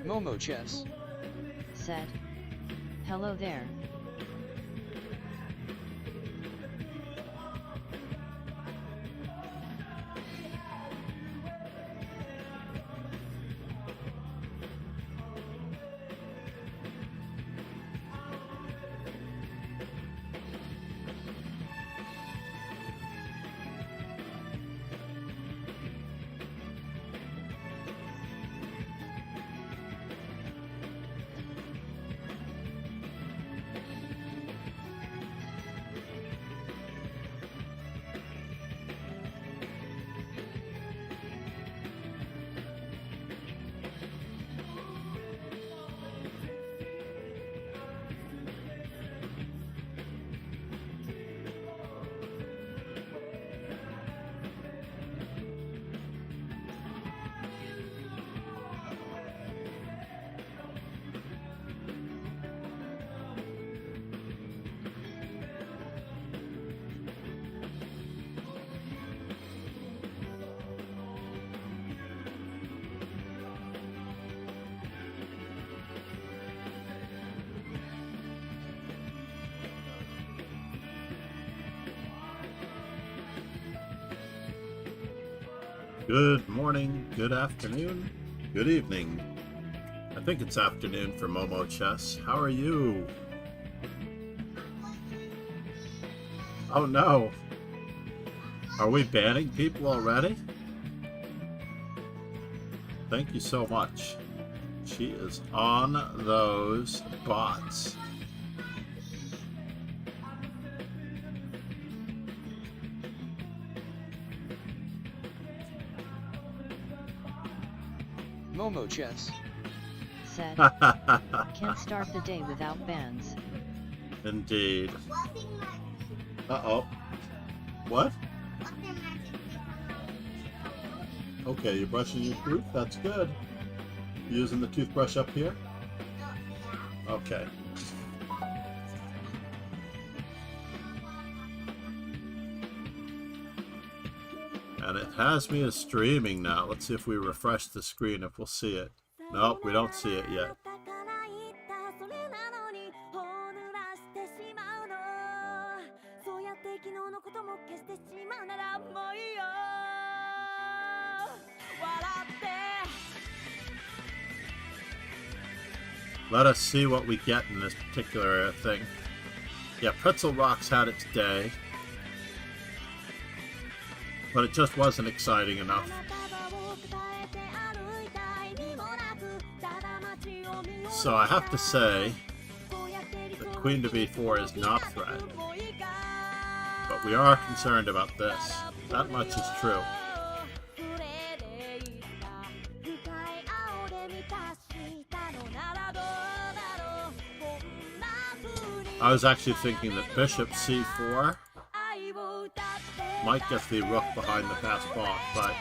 Momo Chess said, "Hello there." Good morning, good afternoon, good evening. I think it's afternoon for Momo Chess. How are you? Oh no. Are we banning people already? Thank you so much. She is on those bots. Momo Chess said, "Can't start the day without bans." Indeed. Uh-oh. What? Okay, you're brushing your teeth? That's good. You using the toothbrush up here? Okay. And it has me as streaming now. Let's see if we refresh the screen if we'll see it. Nope, we don't see it yet. Let us see what we get in this particular thing. Yeah, Pretzel Rocks had its day, but it just wasn't exciting enough. So I have to say that Queen to B4 is not threatened, but we are concerned about this. That much is true. I was actually thinking that Bishop C4 might get the rook behind the pass pawn, but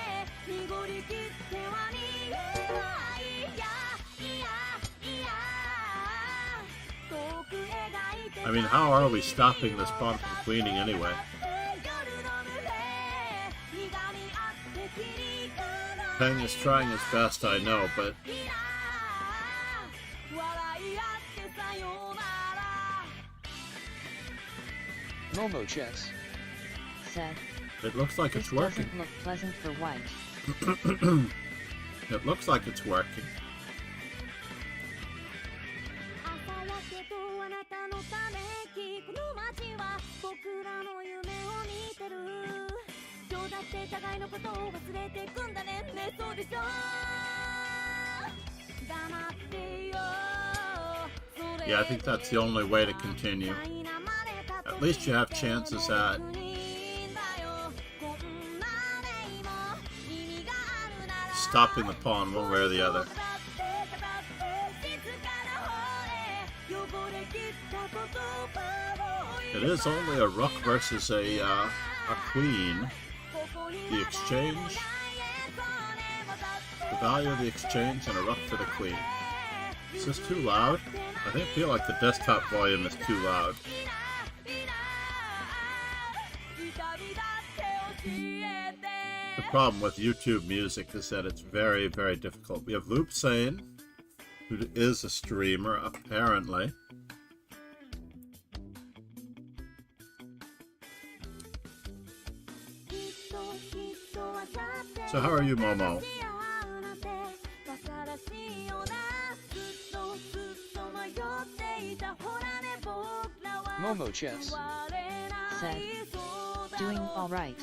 I mean, how are we stopping this pawn from queening anyway? Peng is trying his best, I know, but Momo Chess said, it looks like it's working. Doesn't look pleasant for white. It looks like it's working. Yeah, I think that's the only way to continue. At least you have chances at stopping the pawn one way or the other. It is only a rook versus a queen. The exchange, the value of the exchange, and a rook for the queen. Is this too loud? I feel like the desktop volume is too loud. The problem with YouTube music is that it's very, very difficult. We have Loopsane, who is a streamer, apparently. So how are you, Momo? Momo Chess. Said. Doing alright.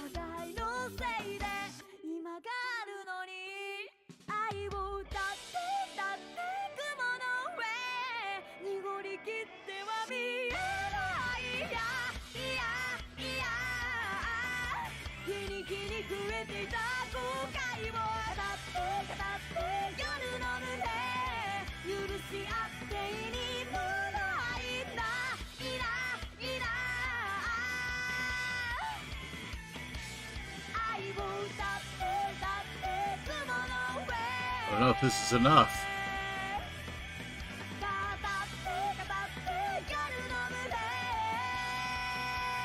I don't know if this is enough.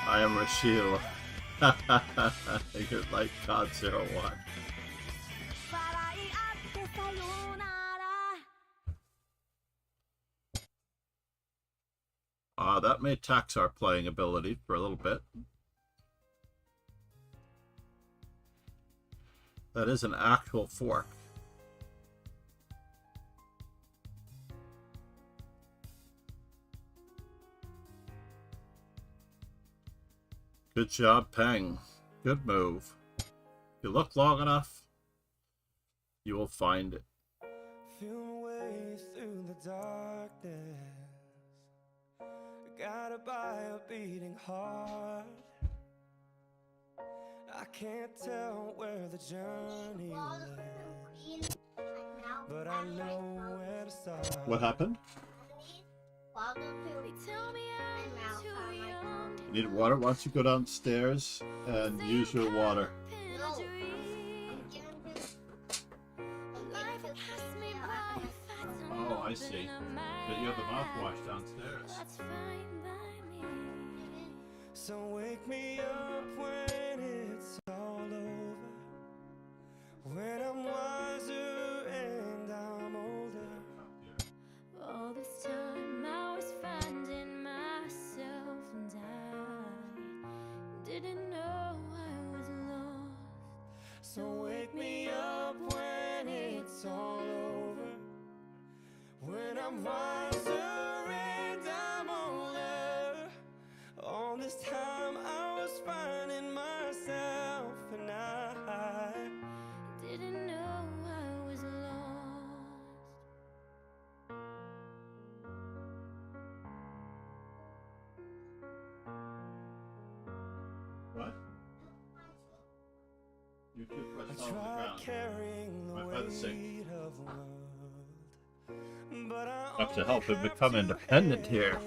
I am Rashil. You're like God 01. That may tax our playing ability for a little bit. That is an actual fork. Good job, Peng. Good move. If you look long enough, you will find it. Feel waves through the darkness. Gotta buy a beating heart. I can't tell where the journey leads, but I know where to start. What happened? You need water? Why don't you go downstairs and use your water? Oh, I see. But you have the mouthwash downstairs. So wake me up when it's all over, when I'm wiser and I'm older. All this time I was finding myself and I didn't know I was lost. So wake me up when it's all over, when I'm wiser and I'm older. All this time I was finding myself and I didn't know I was lost. What? You two press I on the tried ground. carrying the Right by the sink. weight of the world, but I Have to help him only become have independent two here. hands.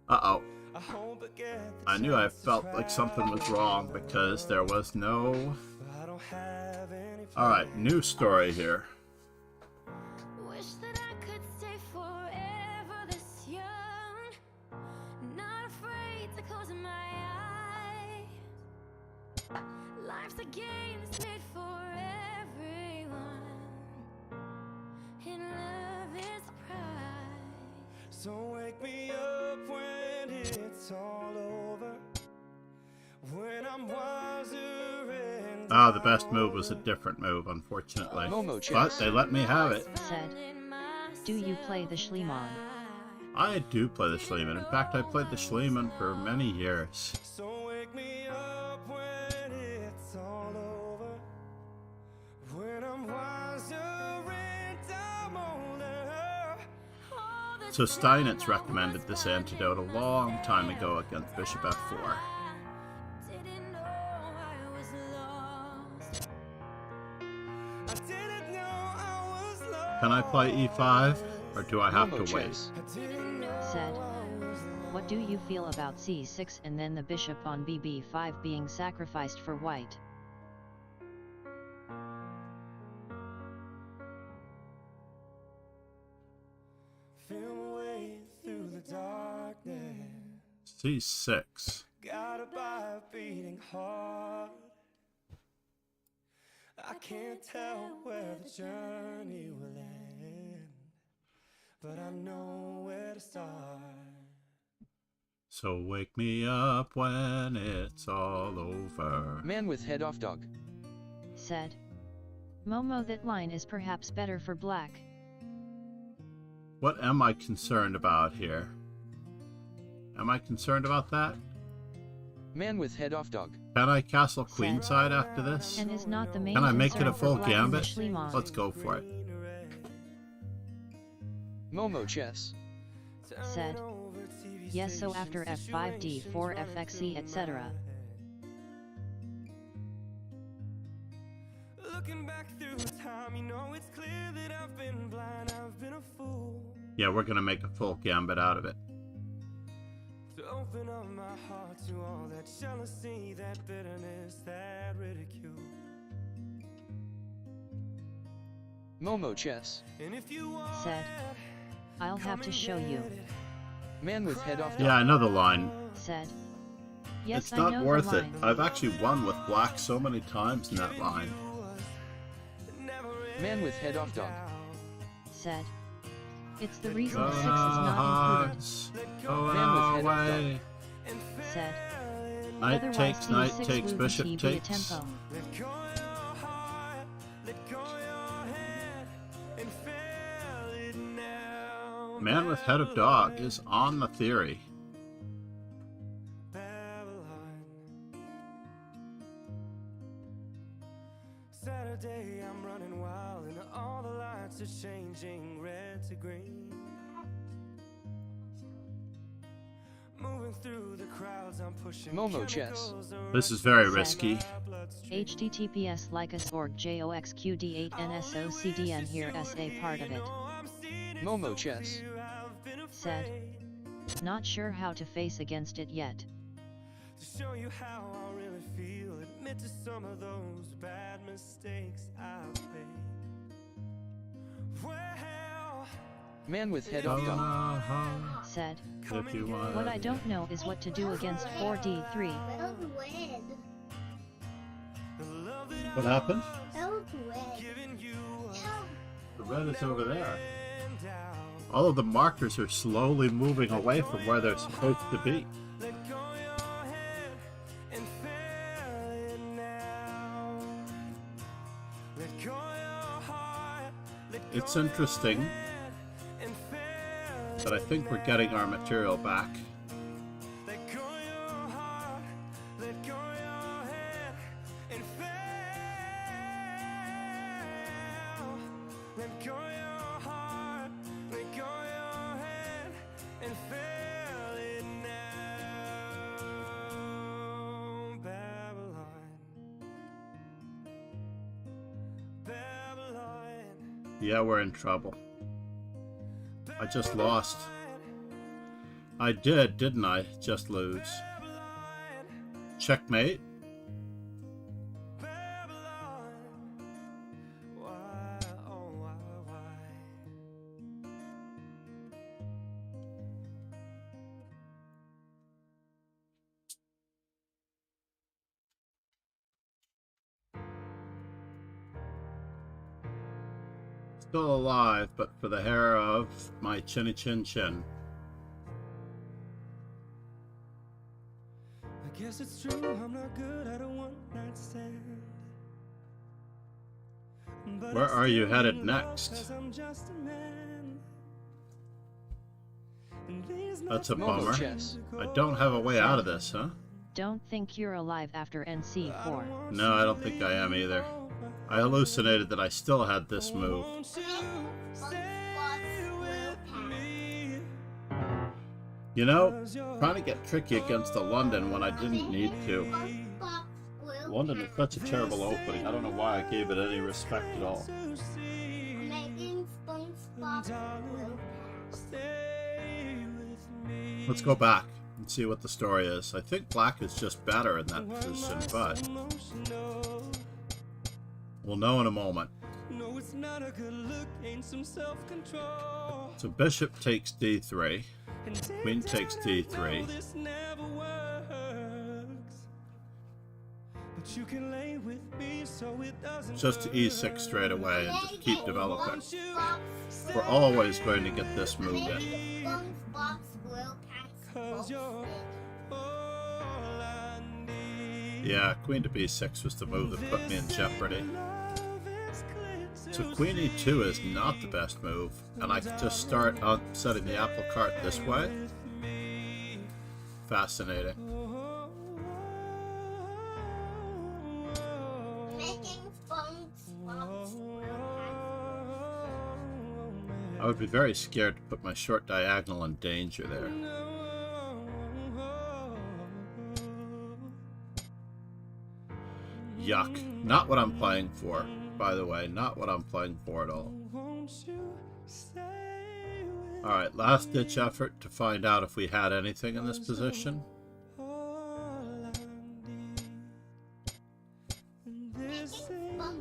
Uh-oh. I hope I get the I knew I chance to felt like something was wrong because there was no... but I don't have any Alright, new story here. Wish that I could stay forever this young, not afraid to close my eyes. Life's a game that's made for everyone, and love is the prize. So wake me up when it's all over, when I'm wiser and The best move was a different move, unfortunately. Momo But Chess. they let me have it. Said. Do you play the Schliemann? I do play the Schliemann. In fact, I played the Schliemann for many years. So wake me up when it's all over, when I'm wiser and I'm older. So Steinitz recommended this antidote a long time ago against Bishop F4. Didn't know I was lost. I didn't know I was lost. Can I play E5? Or do I have Momo to wait? Chess. I didn't know said. What do you feel about c6 and then the bishop on bb5 being sacrificed for white? Feel my way through the darkness. c6. Got a fire beating hard. I can't tell where the journey will end, but I know where to start. So wake me up when it's all over. Man with head off dog. Said. Momo, that line is perhaps better for black. What am I concerned about here? Am I concerned about that? Man with head off dog. Can I castle queenside after this? And is not the main Can I make it a concern for full black in the gambit? Schliemann. Let's go for it. Momo chess. Said. Yes, so after f5 d4 fxe etc. Looking back through time, you know it's clear that I've been blind, I've been a fool. Yeah, we're gonna make a full gambit out of it. To open up my heart to all that jealousy, that bitterness, that ridicule. Momo chess. And if you want Said. I'll have to show you. Man with head off dog. Yeah, I know the line. Said. Yes, It's I not know worth the it. line. I've actually won with black so many times in that line. Man with head off dog. Said. It's the reason 6 is not included. Man with head off away. Said. Knight Otherwise takes, knight d6 takes, would bishop be a takes. tempo. let go your heart, let go your head, and feel it now. Man with head of dog is on the theory. Babylon. Saturday, I'm running wild, and all the lights are changing red to green. Moving through the crowds, I'm pushing Momo chess. This is very risky. https likus.org joxqd8nsocdn here SA part of it. Momo chess. Said. Not sure how to face against it yet. To show you how I really feel, admit to some of those bad mistakes I've made. Well, Man with head off dog. Said. If you want. What I don't know is what to do against 4d3. That was red. What happened? That was red. giving you The red is over there. All of the markers are slowly moving away from where they're supposed to be. let go your head and feel it now. Let go your heart, let go It's interesting and feel that I think we're getting our material back. let go your heart, let go your head and feel. Let go your heart, let go your head and feel it now. Babylon, Babylon. Yeah, we're in trouble. I just lost. I did, didn't I? Just lose. Checkmate. Babylon, why, oh why? Still alive, but for the hair of my chinny chin chin. I guess it's true, I'm not good at a one-night stand. But Where I are you still headed need love, next? 'cause I'm just a man. And there's That's a nothing bummer. chess. I don't have a way out of this, huh? Don't think you're alive after NC4. No, I don't think I am either. I hallucinated that I still had this move. Won't you stay with me? You know, trying to get tricky against the London when I didn't need to. SpongeBob SquarePants. London is such a terrible opening. I don't know why I gave it any respect at all. To see, Making SpongeBob SquarePants. stay with Let's go back and see what the story is. I think black is just better in that position, but we'll know in a moment. So bishop takes d3, queen takes d3. Just to e6 straight away and just keep developing. We're always going to get this move in. Yeah, queen to b6 was the move that put me in jeopardy. So queen e2 is not the best move, and I could just start setting the apple cart this way. Fascinating. I would be very scared to put my short diagonal in danger there. Yuck. Not what I'm playing for, by the way. Not what I'm playing for at all. Alright, last ditch effort to find out if we had anything in this position.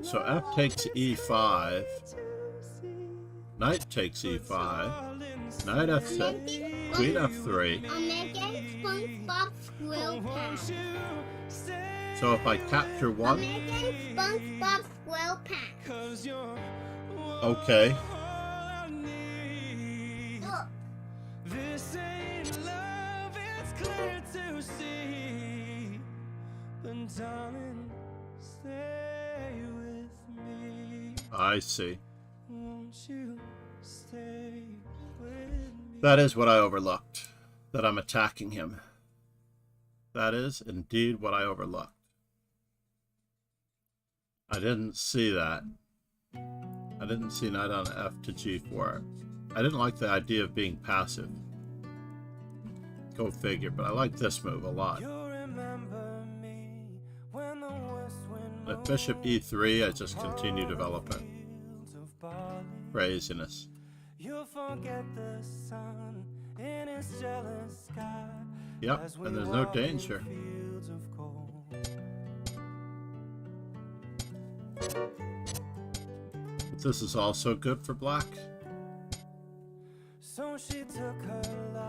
So f takes e5. Knight takes e5. Knight f6. Queen f3. So if I capture one... Okay. I see. That is what I overlooked. That I'm attacking him. That is indeed what I overlooked. I didn't see that. I didn't see knight on f to g4. I didn't like the idea of being passive. Go figure, but I like this move a lot. At bishop e3, I just continue developing. Craziness. Yep, and there's no danger. But this is also good for black.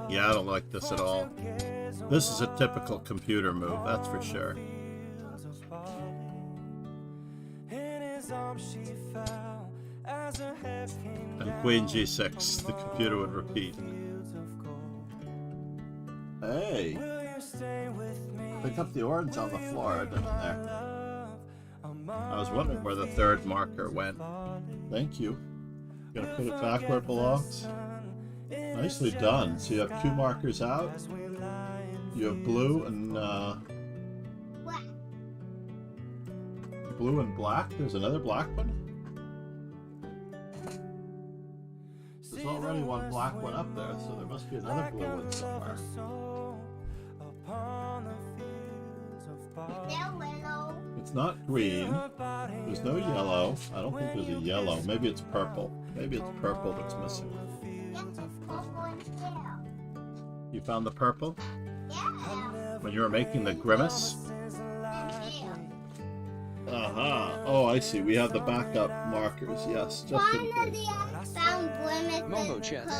Yeah, I don't like this at all. This is a typical computer move, that's for sure. And queen g6, the computer would repeat. Hey! Pick up the orange on the floor, didn't there? I was wondering where the third marker went. Thank you. Gonna put it back where it belongs. Nicely done. So you have two markers out. You have blue and blue and black. There's another black one. There's already one black one up there, so there must be another blue one somewhere. It's not green. There's no yellow. I don't think there's a yellow. Maybe it's purple. Maybe it's purple that's missing. You found the purple? When you were making the grimace? Aha. Oh, I see. We have the backup markers. Yes, just in case. Momo chess.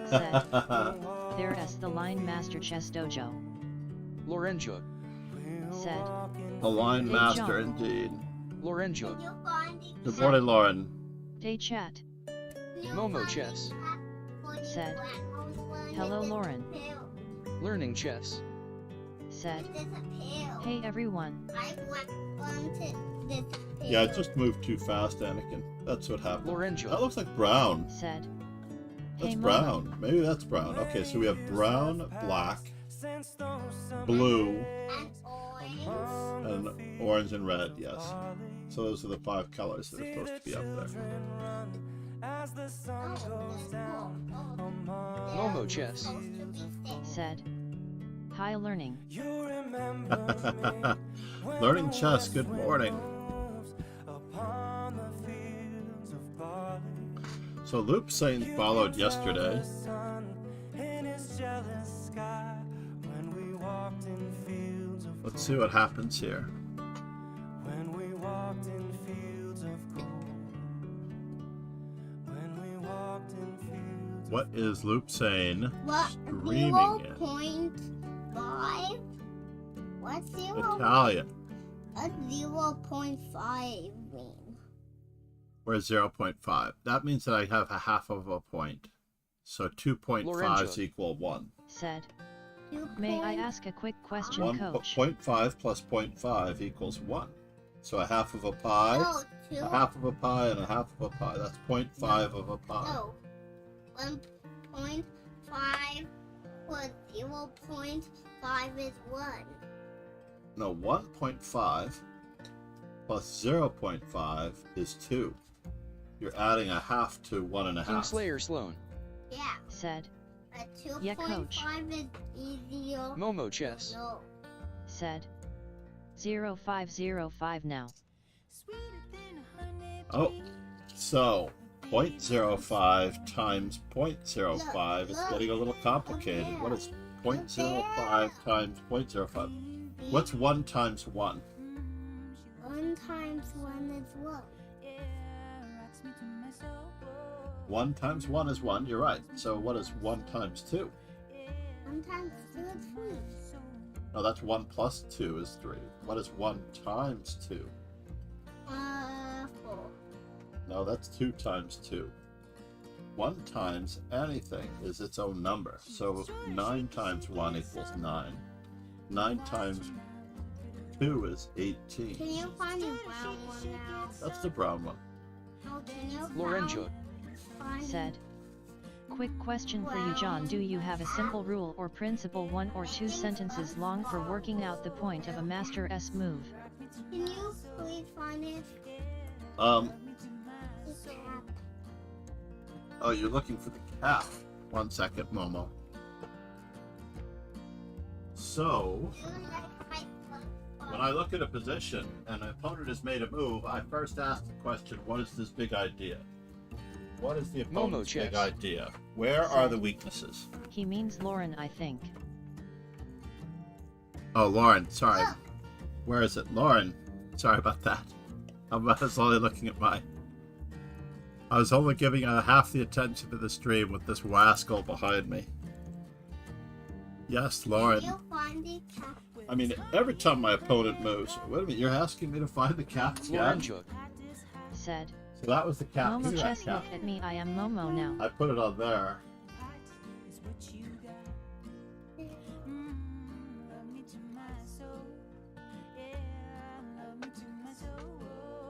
Said. There's the line Master Chess Dojo. Lorenjo. Said. A line master indeed. Lorenjo. Good morning, Lauren. Day chat. Momo chess. Said. Hello Lauren. Learning chess. Said. Hey everyone. Yeah, I just moved too fast, Anakin. That's what happened. Lorenjo. That looks like brown. Said. That's Hey, brown. Maybe that's brown. Okay, so we have brown, black, blue, and orange and red, yes. So those are the 5 colors that are supposed to be up there. Momo chess. Said. Hi learning. Learning chess, good morning. So Loop Saint followed yesterday. Let's see what happens here. When we walked in fields of gold. When we walked in fields. What is Loop saying? What? Streaming in 0.5? What's 0? Italian. What's 0.5 mean? Where's 0.5? That means that I have a half of a point. So 2.5s equal 1. Said. May I ask a quick question, 1.5 plus 0.5 equals 1. So a half of a pie, No, 2. a half of a pie, and a half of a pie. That's 0.5 of a pie. No. 1.5 plus 0.5 is 1. No, 1.5 plus 0.5 is 2. You're adding a half to 1.5. Kingslayer Sloan. Yeah. Said. But Yeah, coach. 2.5 is easier. Momo Chess. No. Said. 0505 now. Oh, so 0.05 times 0.05 is getting a little complicated. What is 0.05 times 0.05? What's 1 times 1? 1 times 1 is 1. 1 times 1 is 1, you're right. So what is 1 times 2? 1 times 2 is 3. No, that's 1 plus 2 is 3. What is 1 times 2? 4. No, that's 2 times 2. 1 times anything is its own number. So 9 times 1 equals 9. 9 times 2 is 18. Can you find the brown one now? That's the brown one. How can you Lorenzo. find Said. Quick question for you, John. Do you have a simple rule or principle, 1 or 2 sentences long, for working out the point of a master S move? Can you please find it? It's a cap. Oh, you're looking for the cap. 1 second, Momo. So, Do you like my when I look at a position and an opponent has made a move, I first ask the question, what is this big idea? What is the opponent's big chess. idea? Where are the weaknesses? He means Lauren, I think. Oh, Lauren, sorry. Where is it? Lauren, sorry about that. I was only looking at my... I was only giving half the attention to the stream with this rascal behind me. Yes, Lauren. Can you find the cap? I mean, every time my opponent moves... Wait a minute, you're asking me to find the cap again? Lorenzo. Said. So that was the cap. Momo Give me that Chess, cap. look at me, I am Momo now. I put it on there.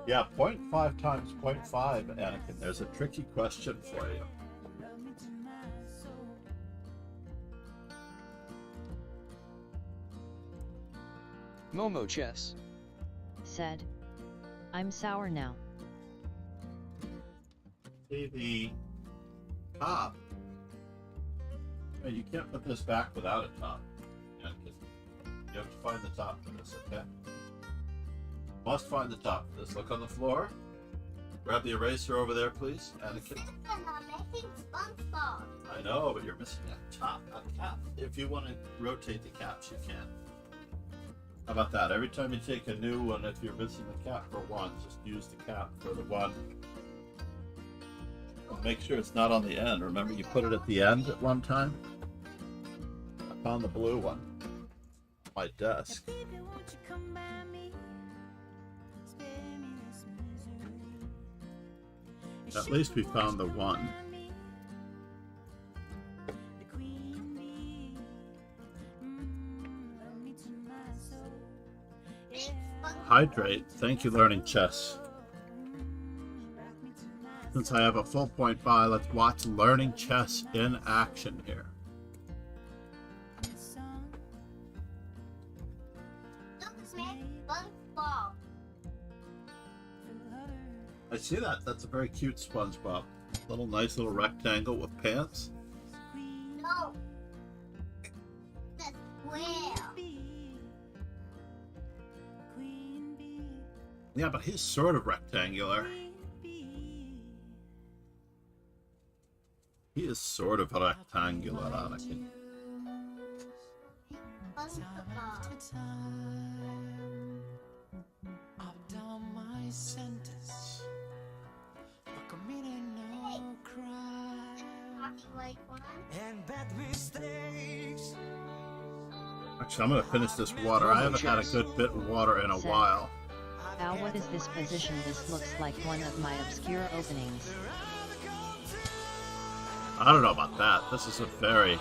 Yeah, 0.5 times 0.5, Anakin. There's a tricky question for you. Momo Chess. Said. I'm sour now. See the top. Hey, you can't put this back without a top, Anakin. You have to find the top for this, okay? Must find the top for this. Look on the floor. Grab the eraser over there, please, Anakin. I'm making SpongeBob. I know, but you're missing a top, a cap. If you want to rotate the caps, you can. How about that? Every time you take a new one, if you're missing the cap for one, just use the cap for the one. And make sure it's not on the end. Remember, you put it at the end at one time? I found the blue one on my desk. At least we found the one. Hydrate. Thank you, Learning Chess. Since I have a full point buy, let's watch Learning Chess in action here. Look, it's made SpongeBob. I see that. That's a very cute SpongeBob. Nice little rectangle with pants. No. That's square. Yeah, but he's sort of rectangular. He is sort of rectangular, Anakin. I've done my sentence, but committed no crime and bad mistakes. Actually, I'm gonna finish this water. I haven't had a good bit of water in a while. Al, what is this position? This looks like one of my obscure openings. I don't know about that. This is a very,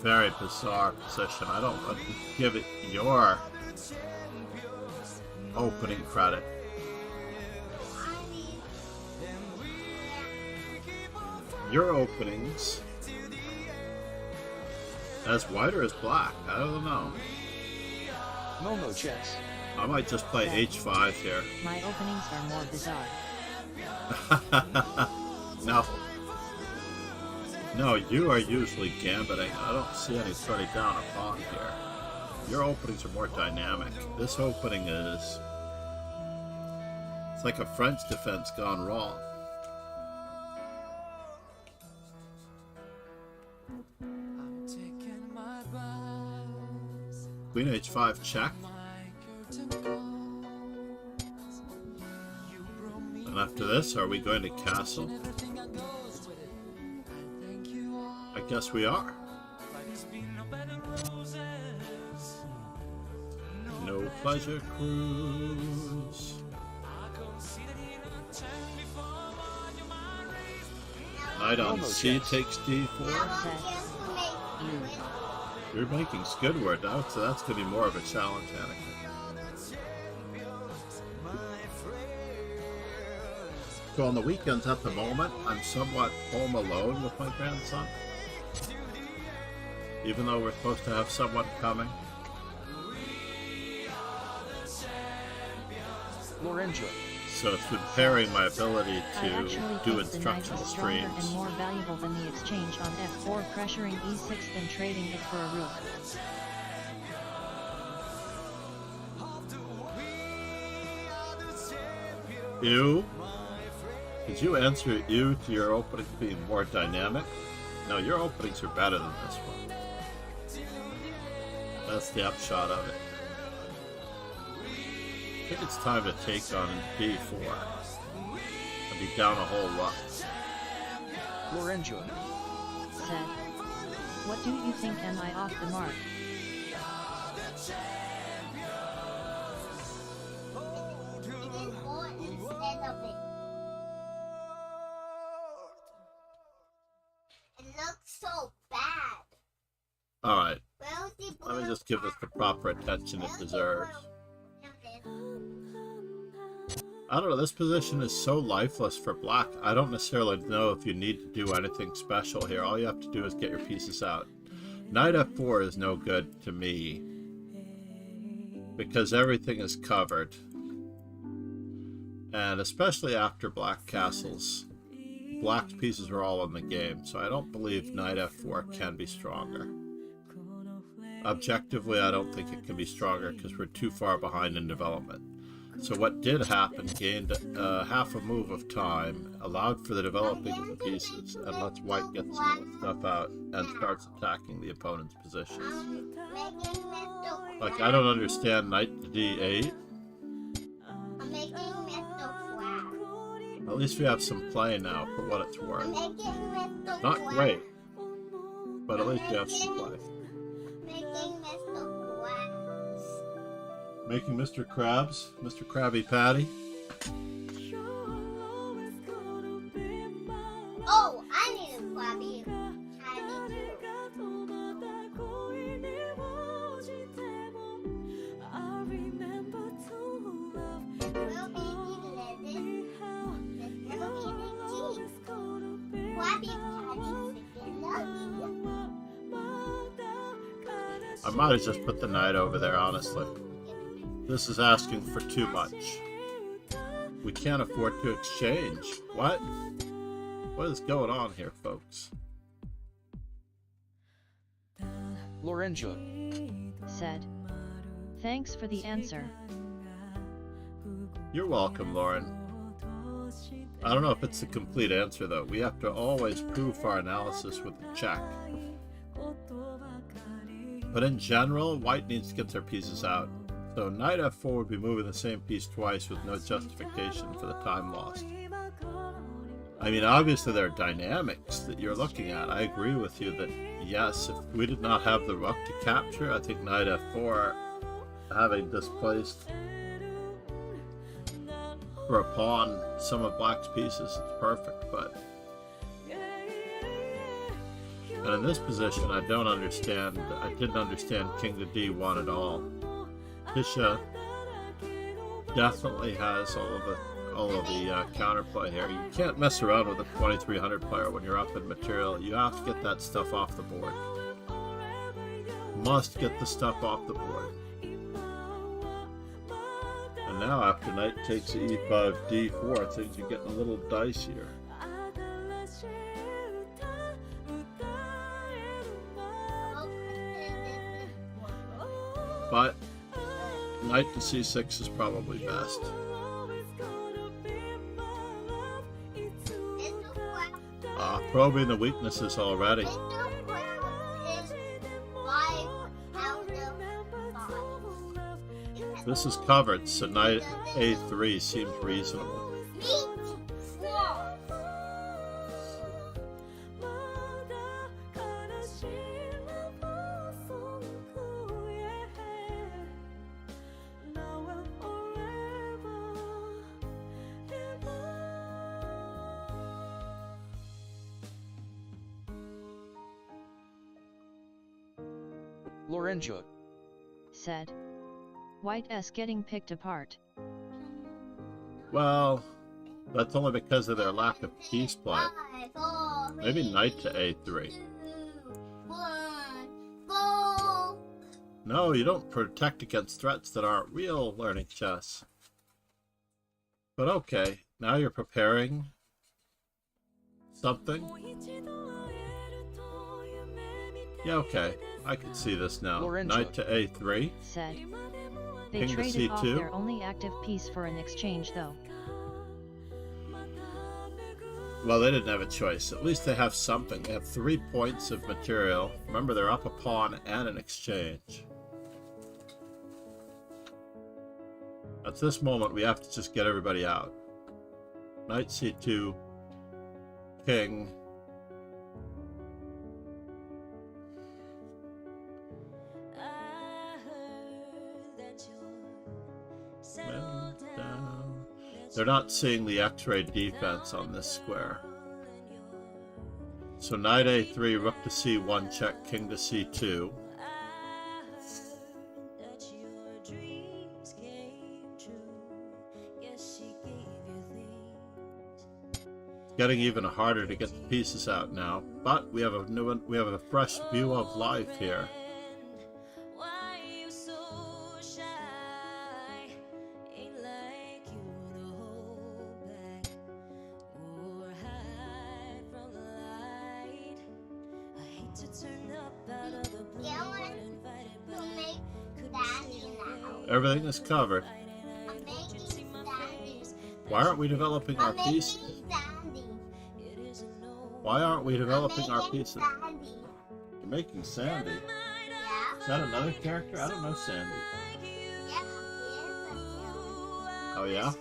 very bizarre position. I don't want to give it your opening credit. Your openings as white or as black? I don't know. Momo chess. I might just play H5 here. My openings are more bizarre. No. No, you are usually gambiting. I don't see any starting down a pawn here. Your openings are more dynamic. This opening is... It's like a French defense gone wrong. Queen H5 check. And after this, are we going to castle? I guess we are. No pleasure cruise. Knight on C takes D4. You're making Skidward now, so that's going to be more of a challenge, Anakin. So on the weekends at the moment, I'm somewhat home alone with my grandson. Even though we're supposed to have someone coming. Lorenzo. So it's impairing my ability I to actually do think the knight instructional is stronger streams. and more valuable than the exchange on f4 pressuring e6 than trading it for a rook. Ew? Did you answer ew to your opening being more dynamic? No, your openings are better than this one. That's the upshot of it. I think it's time to take on D4. I'll be down a whole lot. Lorenzo. Said. What do you think? Am I off the mark? It looks so bad. Alright, Where's the let me just give this the proper attention it deserves. I don't know, this position is so lifeless for black. I don't necessarily know if you need to do anything special here. All you have to do is get your pieces out. Knight f4 is no good to me because everything is covered. And especially after black castles, black's pieces are all in the game, so I don't believe knight f4 can be stronger. Objectively, I don't think it can be stronger because we're too far behind in development. So what did happen gained half a move of time, allowed for the developing of the pieces, and lets white get some of the stuff out and starts attacking the opponent's positions. Like, I don't understand knight to d8. I'm making Mr. Crab. At least we have some play now for what it's worth. I'm making Mr. Not Crab. great, but at least we have some play. Making Mr. Crabs. Making Mr. Krabs, Mr. Krabby Patty. Oh, I need a Krabby Patty too. We'll be lettuce. Krabby Patty I might have just put the knight over there, honestly. This is asking for too much. We can't afford to exchange. What? What is going on here, folks? Lorenzo. Said. Thanks for the answer. You're welcome, Lauren. I don't know if it's a complete answer, though. We have to always proof our analysis with a check. But in general, white needs to get their pieces out. So knight f4 would be moving the same piece twice with no justification for the time lost. I mean, obviously there are dynamics that you're looking at. I agree with you that, yes, if we did not have the rook to capture, I think knight f4, having displaced for a pawn some of black's pieces, it's perfect, but... And in this position, I don't understand, I didn't understand king to d1 at all. Tisha definitely has all of the counterplay here. You can't mess around with a 2300 player when you're up in material. You have to get that stuff off the board. Must get the stuff off the board. And now after knight takes e5, d4, things are getting a little dicier. But knight to c6 is probably best. Probing the weaknesses already. This is covered, so knight a3 seems reasonable. Lorenzo said. White S getting picked apart. Well, that's only because of their lack of piece play. Maybe knight to a3. No, you don't protect against threats that aren't real learning chess. But okay, now you're preparing something. Yeah, okay. I can see this now. Lorenzo Knight to a3. Said. They King to traded off c2. their only active piece for an exchange though. Well, they didn't have a choice. At least they have something. They have 3 points of material. Remember, they're up a pawn and an exchange. At this moment, we have to just get everybody out. Knight c2. King. They're not seeing the X-ray defense on this square. So knight a3, rook to c1, check, king to c2. Getting even harder to get the pieces out now, but we have a new one. We have a fresh view of life here. Everything is covered. Why aren't we developing our pieces? Why aren't we developing our pieces? You're making Sandy. Is that another character? I don't know Sandy. Oh yeah?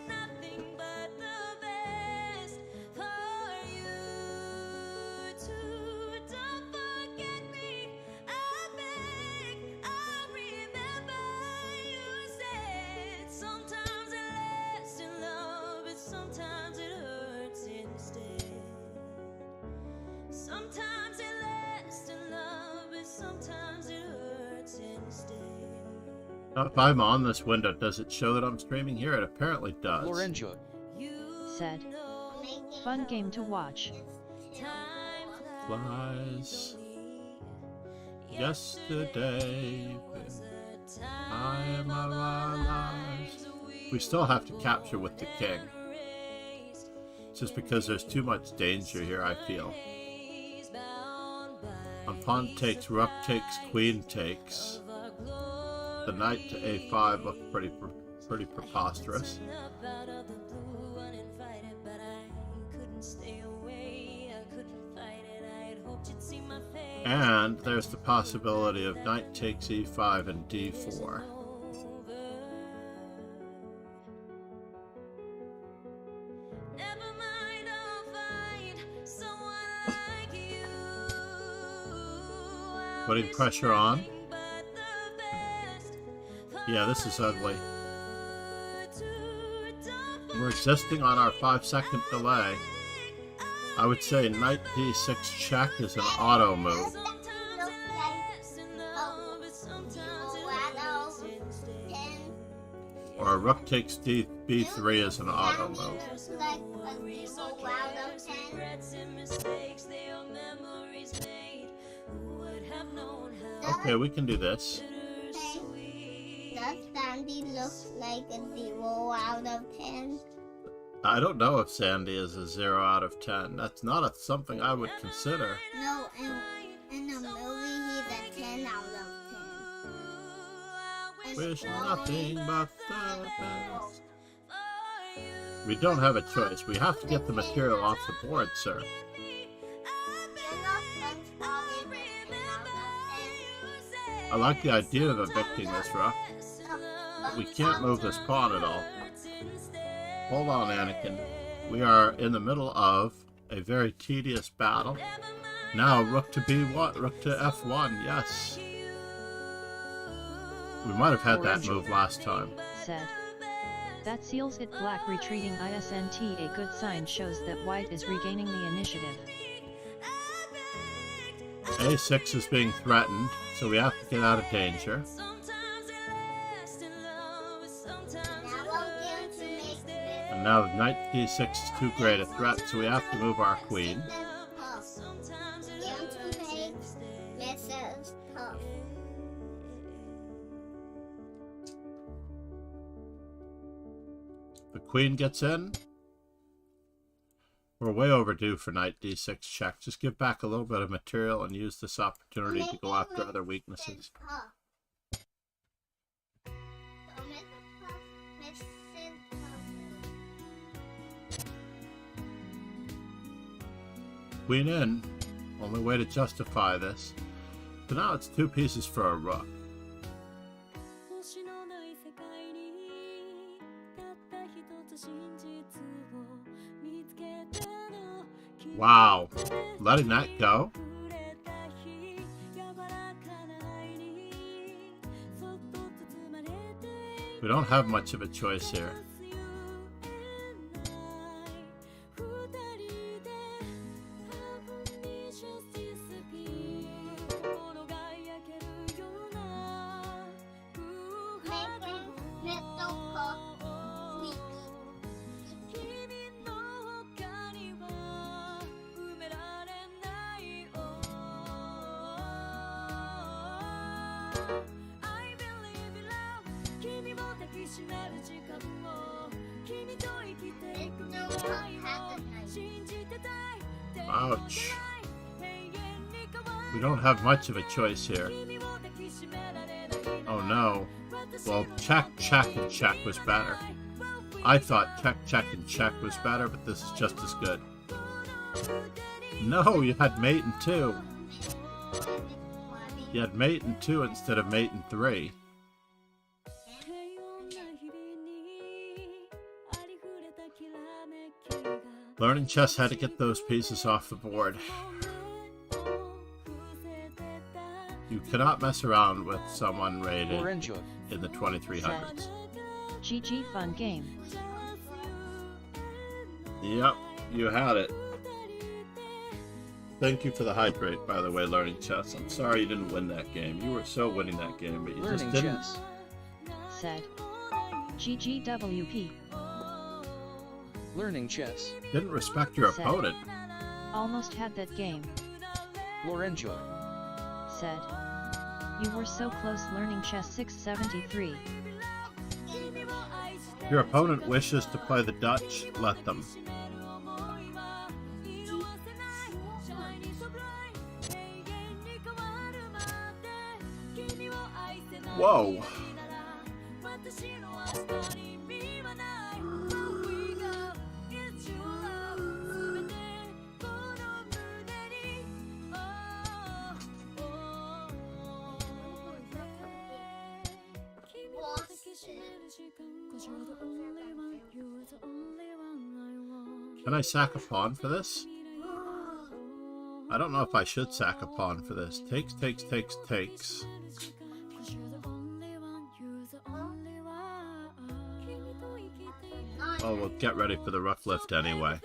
Now, if I'm on this window, does it show that I'm streaming here? It apparently does. Lorenzo Said. Fun game to watch. Flies yesterday, time of our lives. We still have to capture with the king. Just because there's too much danger here, I feel. On pawn takes, rook takes, queen takes. The knight to a5 looks pretty preposterous. Stay away, I couldn't fight it. I had hoped you'd see my face. And there's the possibility of knight takes e5 and d4. Never mind, I'll find someone like you. Putting pressure on. Yeah, this is ugly. We're existing on our 5-second delay. I would say knight d6 check is an auto move. Or rook takes b3 is an auto move. Okay, we can do this. Does Sandy look like a 0 out of 10? I don't know if Sandy is a 0 out of 10. That's not something I would consider. No, in the movie he's a 10 out of 10. Wish nothing but the best. We don't have a choice. We have to get the material off the board, sir. I like the idea of evicting this rook, but we can't move this pawn at all. Hold on, Anakin. We are in the middle of a very tedious battle. Now, rook to b1, rook to f1, yes. We might have had that move last time. Said. That seals it. Black retreating isnt. A good sign, shows that white is regaining the initiative. a6 is being threatened, so we have to get out of danger. And now knight d6 is too great a threat, so we have to move our queen. The queen gets in. We're way overdue for knight d6 check. Just give back a little bit of material and use this opportunity to go after other weaknesses. Queen in. Only way to justify this. So now it's 2 pieces for a rook. Wow. Letting that go. We don't have much of a choice here. Ouch. We don't have much of a choice here. Oh no. Well, check, check, and check was better. I thought check, check, and check was better, but this is just as good. No, you had mate in 2. You had mate in 2 instead of mate in 3. Learning chess had to get those pieces off the board. You cannot mess around with someone rated in the 2300s. GG, fun game. Yep, you had it. Thank you for the hydrate, by the way, Learning Chess. I'm sorry you didn't win that game. You were so winning that game, but you just didn't. Chess. Said. GGWP. Learning chess. Didn't respect your Said. opponent. Almost had that game. Lorenzo. Said. You were so close. Learning chess 673. Your opponent wishes to play the Dutch, let them. Whoa. Can I sack a pawn for this? I don't know if I should sack a pawn for this. Takes, takes, takes, takes. Oh, we'll get ready for the rough lift anyway.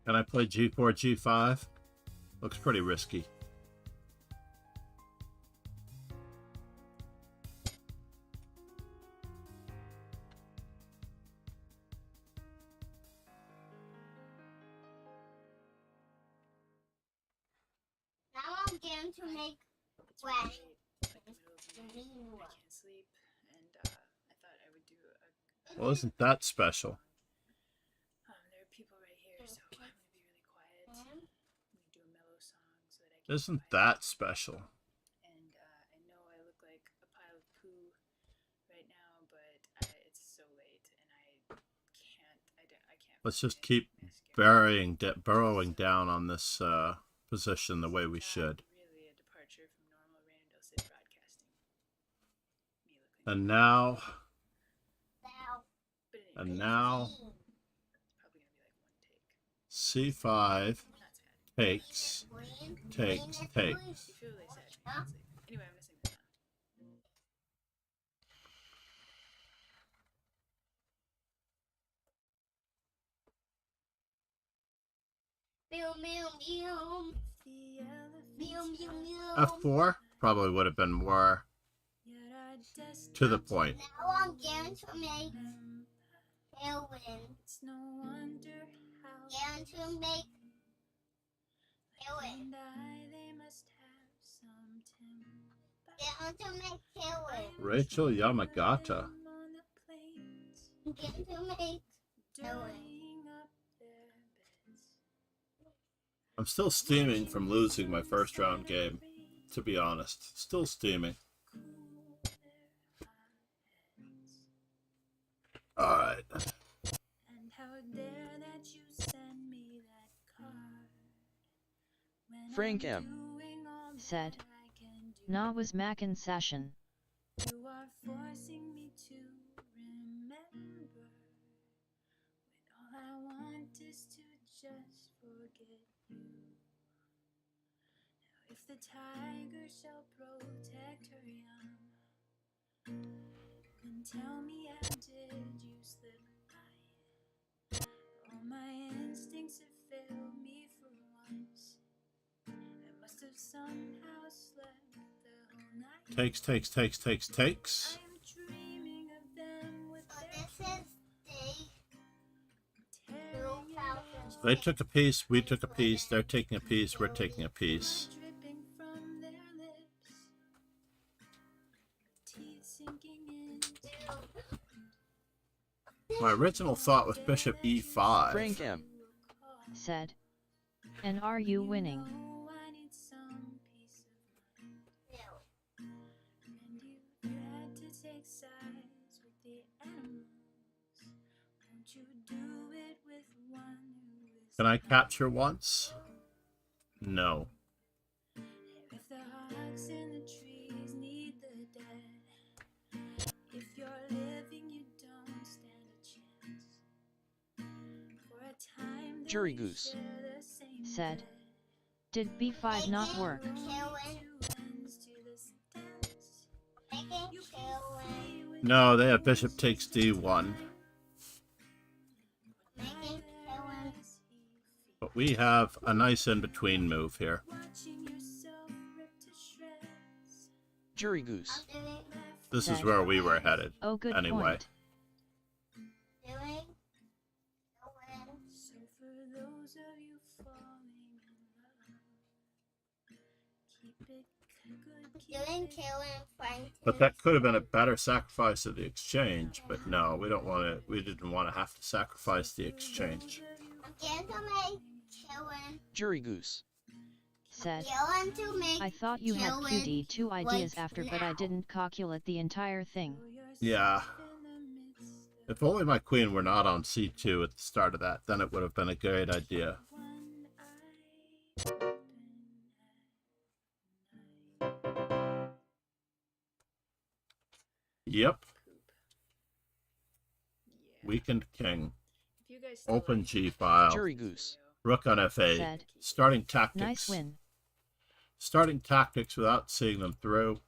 Can I play G4, G5? Looks pretty risky. Now I'm going to make well. I can't sleep, and I thought I would do a. Well, isn't that special? There are people right here, so I'm gonna be really quiet. I'm gonna do a mellow song so that I can. Isn't that special? And I know I look like a pile of poo right now, but it's so late, and I can't. Let's just keep burrowing down on this position the way we should. Really a departure from normal Randall Sid broadcasting. And now, But and anyway, now, it's probably gonna be like one take. C5 Not sad. takes, takes, takes. You feel really sad. I can't sleep. Anyway, I'm gonna sing this now. F4 probably would have been more to the point. Now I'm going to make tailwind. Going to make tailwind. Going to make tailwind. Rachel Yamagata. Going to make tailwind. I'm still steaming from losing my first round game, to be honest. Still steaming. Alright. Frank M. Said. Na was Mackin session. You are forcing me to remember when all I want is to just forget you. Now if the tiger shall protect her young, then tell me how did you slip by? All my instincts have failed me for once. I must have somehow slept the whole night. Takes, takes, takes, takes, takes. I'm dreaming of them with So this is the So they took a piece, we took a piece, they're taking a piece, we're taking a piece. dripping from their lips, teeth sinking into My original thought was Bishop E5. Frank M. Said. And are you winning? oh, I need some peace of mind. And you had to take sides with the animals. Won't you do it with one who is Can I capture once? No. if the hawks in the trees need the dead, if you're living you don't stand a chance. For a time that Jury we goose. share the same Said. bed, Did B5 not work? tailwind. two ends to this dance. Making tailwind. No, they have Bishop takes D1. Making tailwind. But we have a nice in-between move here. Watching yourself rip to shreds. Jury goose. I'm doing This is where we were headed. Oh, good Anyway. point. those of you falling in love. Keep it good, keep Doing it kill and Frank. But that could have been a better sacrifice of the exchange. But no, we don't want to. We didn't want to have to sacrifice the exchange. Again to make killing. Jury goose. Said, Killing to make. I thought you had killing QD2 ideas right after, but I now. didn't calculate the entire thing. Yeah. in the midst of If only my queen were not on c2 at the start of that, then it would have been a great idea. one eye open at night. Yep. Yeah. Weakened king. If you guys still Open like g file. Jury goose. Rook on f8. Said, Starting tactics. nice win. Starting tactics without seeing them through.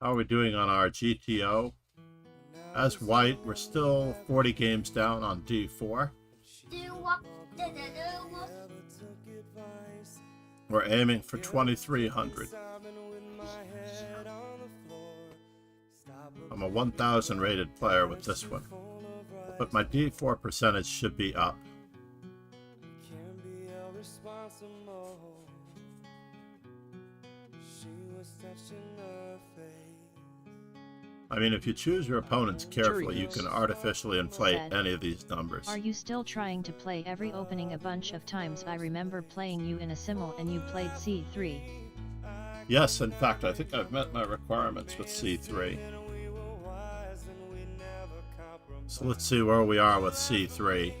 How are we doing on our GTO? As white, we're still 40 games down on d4. Do what? Do. We're aiming for 2300. I'm a 1000 rated player with this one. But my d4 percentage should be up. I mean, if you choose your opponents carefully, you can artificially inflate Said, any of these numbers. Are you still trying to play every opening a bunch of times? I remember playing you in a simul and you played c3. Yes, in fact, I think I've met my requirements with c3. So let's see where we are with c3.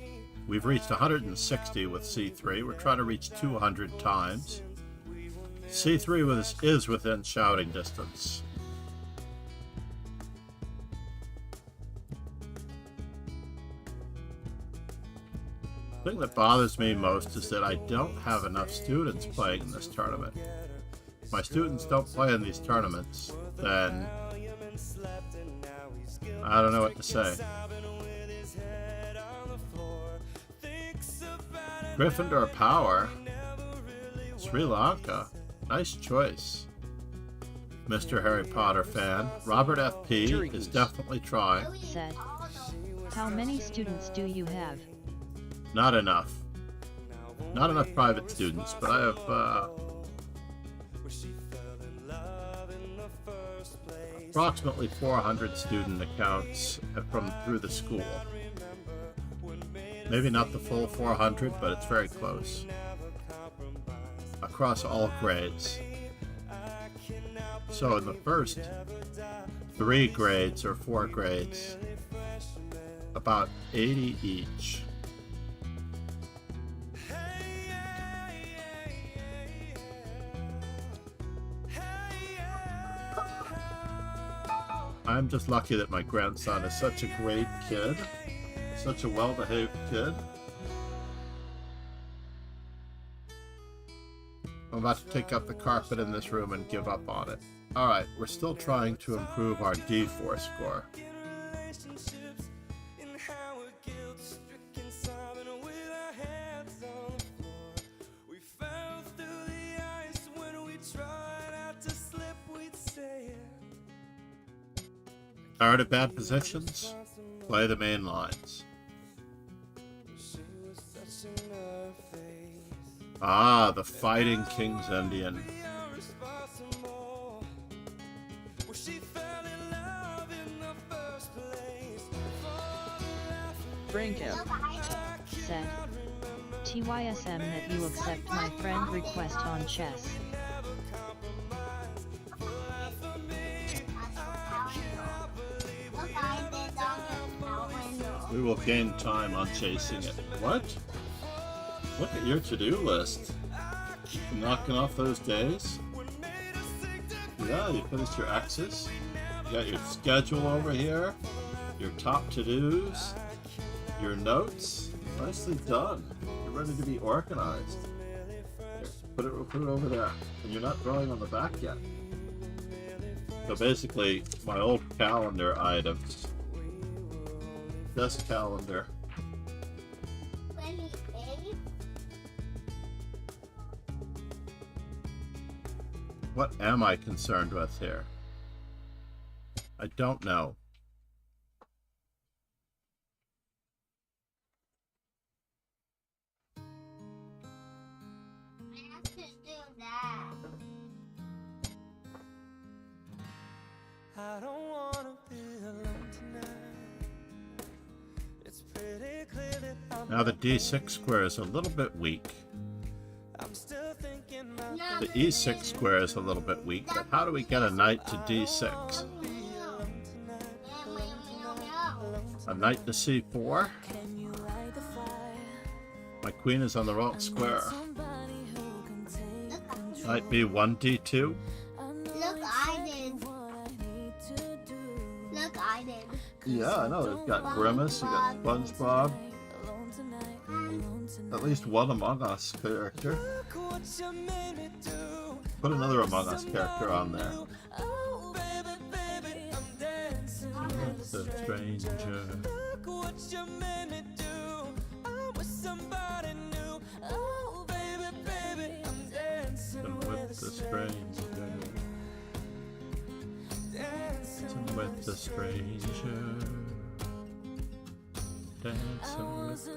We've reached 160 with c3. We're trying to reach 200 times. c3 is within shouting distance. The thing that bothers me most is that I don't have enough students playing in this tournament. If my students don't play in these tournaments, then I don't know what to say. Gryffindor Power, Sri Lanka, nice choice. Mr. Harry Potter fan, Robert FP is definitely trying. Said, how many students do you have? Not enough. Not enough private students, but I have approximately 400 student accounts through the school. Maybe not the full 400, but it's very close. Across all grades. So in the first 3 grades or 4 grades, about 80 each. I'm just lucky that my grandson is such a great kid, such a well-behaved kid. I'm about to take up the carpet in this room and give up on it. Alright, we're still trying to improve our D4 score. Tired of bad positions? Play the main lines. Ah, the Fighting King's Indian. Frankham. Said, TYSM that you accept my friend request on chess. We will gain time on chasing it. What? Look at your to-do list. You knocking off those days? Yeah, you finished your X's. You got your schedule over here. Your top to-dos. Your notes. Nicely done. You're ready to be organized. Here, put it over there. And you're not drawing on the back yet. So basically, my old calendar items. This calendar. 28. What am I concerned with here? I don't know. do that. I don't wanna be alone tonight. It's pretty clear that I'm Now the D6 square is a little bit weak. still thinking about No. The E6 square is a little bit weak, but how do we get a knight to D6? A knight to C4? My queen is on the wrong square. Knight B1, D2? Look, I did. Look, I did. Yeah, I know. You've got Grimace, you got SpongeBob. At least one Among Us character. what you made me do. Put another Among Us character on there. Oh, baby, baby, I'm dancing with The a stranger. Look what you made me do. I'm with somebody new. Oh, baby, baby, I'm dancing With the stranger. Dancing with the stranger. Dancing with the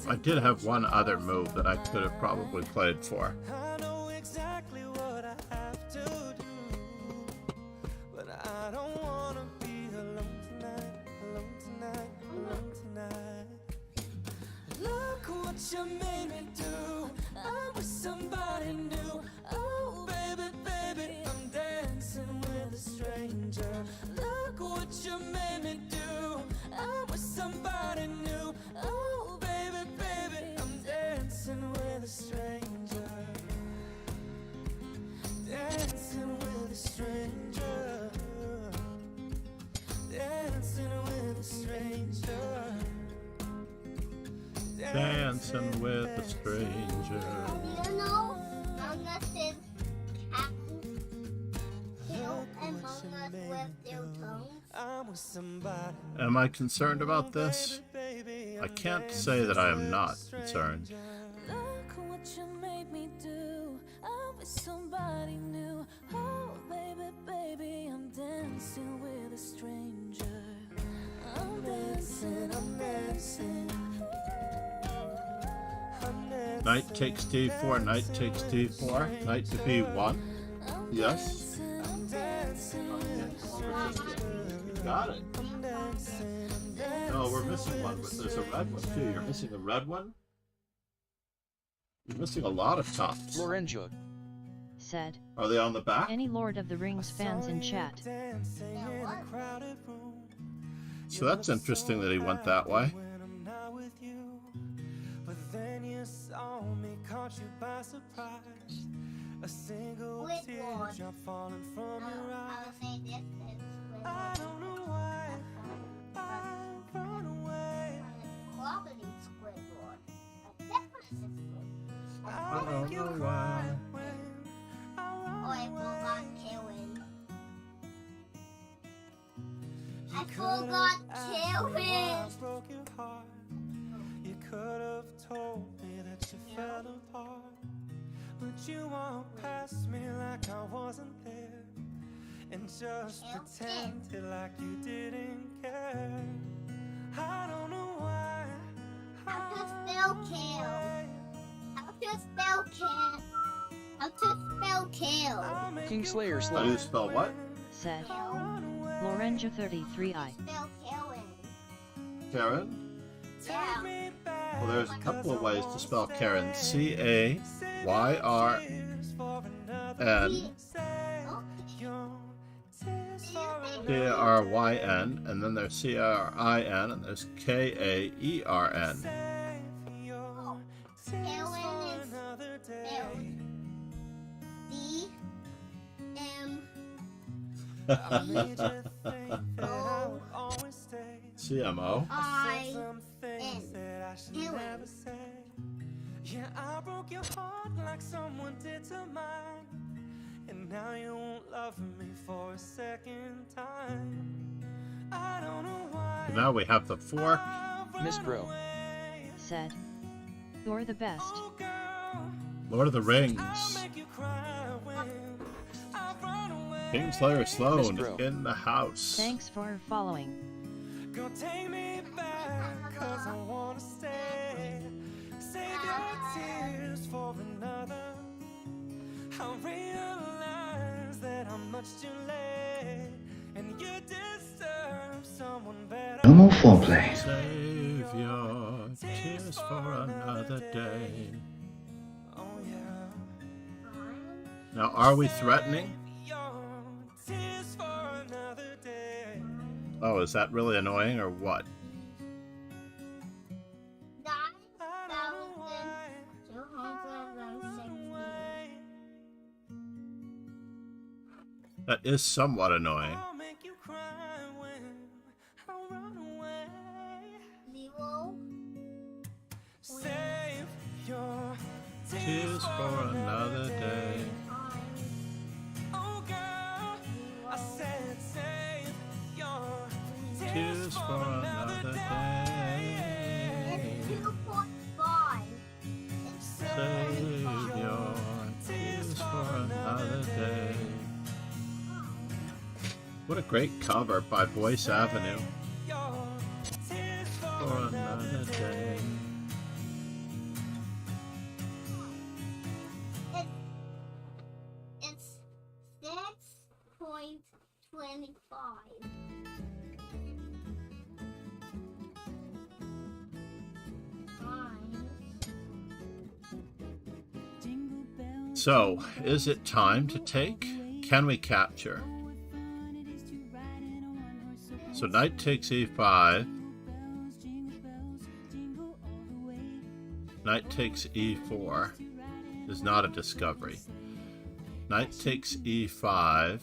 I did have one other move that I could have probably played for. I know exactly what I have to do, but I don't wanna be alone tonight, alone tonight, alone tonight. Look what you made me do. I'm with somebody new. Oh, baby, baby, I'm dancing with a stranger. Look what you made me do. I'm with somebody new. Oh, baby, baby, I'm dancing with a stranger. Dancing with a stranger. Dancing with a stranger. Dancing with a stranger. You know, Among Us is kill Among Us with their tongues. I'm with somebody. Am I concerned about this? I can't say that I am not concerned. Look what you made me do. I'm with somebody new. Oh, baby, baby, I'm dancing with a stranger. I'm dancing, I'm dancing. Knight takes D4, knight takes D4, knight to B1. Yes. You got it. No, we're missing one, but there's a red one too. You're missing a red one? You're missing a lot of tops. Lorenzo. Said. Are they on the back? Any Lord of the Rings fans in chat? So that's interesting that he went that way. When I'm not with you, but then you saw me, caught you by surprise. A single Squidward. teardrop falling from your I eye. will say this is I don't know why I run away. quality Squidward. A different Squidward. I don't make you know cry why. when I Oh, I run away. forgot Karen. I You forgot could've asked me why I Karen. broke your heart. You could have told me that you fell apart, but you walked past me like I wasn't there, and just pretended like you didn't care. I don't know why. How to spell kill? How to spell kill? How to spell kill? Kingslayer How do Slayer. you spell what? Said. Lorenzo 33I. Spell Karen. Karen? Yeah. Well, there's a couple of ways to spell Karen. C-A-Y-R-N. K-A-R-Y-N. And then there's C-A-R-I-N. And there's K-A-E-R-N. Karen is spelled C-M-O. D-M-O-I-N. Karen. Yeah, I broke your heart like someone did to mine, and now you won't love me for a second time. I don't know why. Now we have the fork. Miss Bro. Said. You're the best. Oh, girl, Lord of the Rings. I'll make you cry when I run away. Kingslayer Sloan Bro. in the house. Thanks for following. Go take me back, cause I wanna stay. Save your tears for another. I realize that I'm much too late, and you deserve someone better. No more foreplay. Save your tears for another day. Oh yeah. Now, are we threatening? Your tears for another day. Oh, is that really annoying or what? 9,260. That is somewhat annoying. I'll make you cry when I run away. 0. Save your Tears for another day. Oh girl, I said save your Tears for another day. It's 2.5. Save your tears for another day. What a great cover by Voice Avenue. your tears For another day. It's 6.25. So, is it time to take? Can we capture? So knight takes e5. Knight takes e4 is not a discovery. Knight takes e5.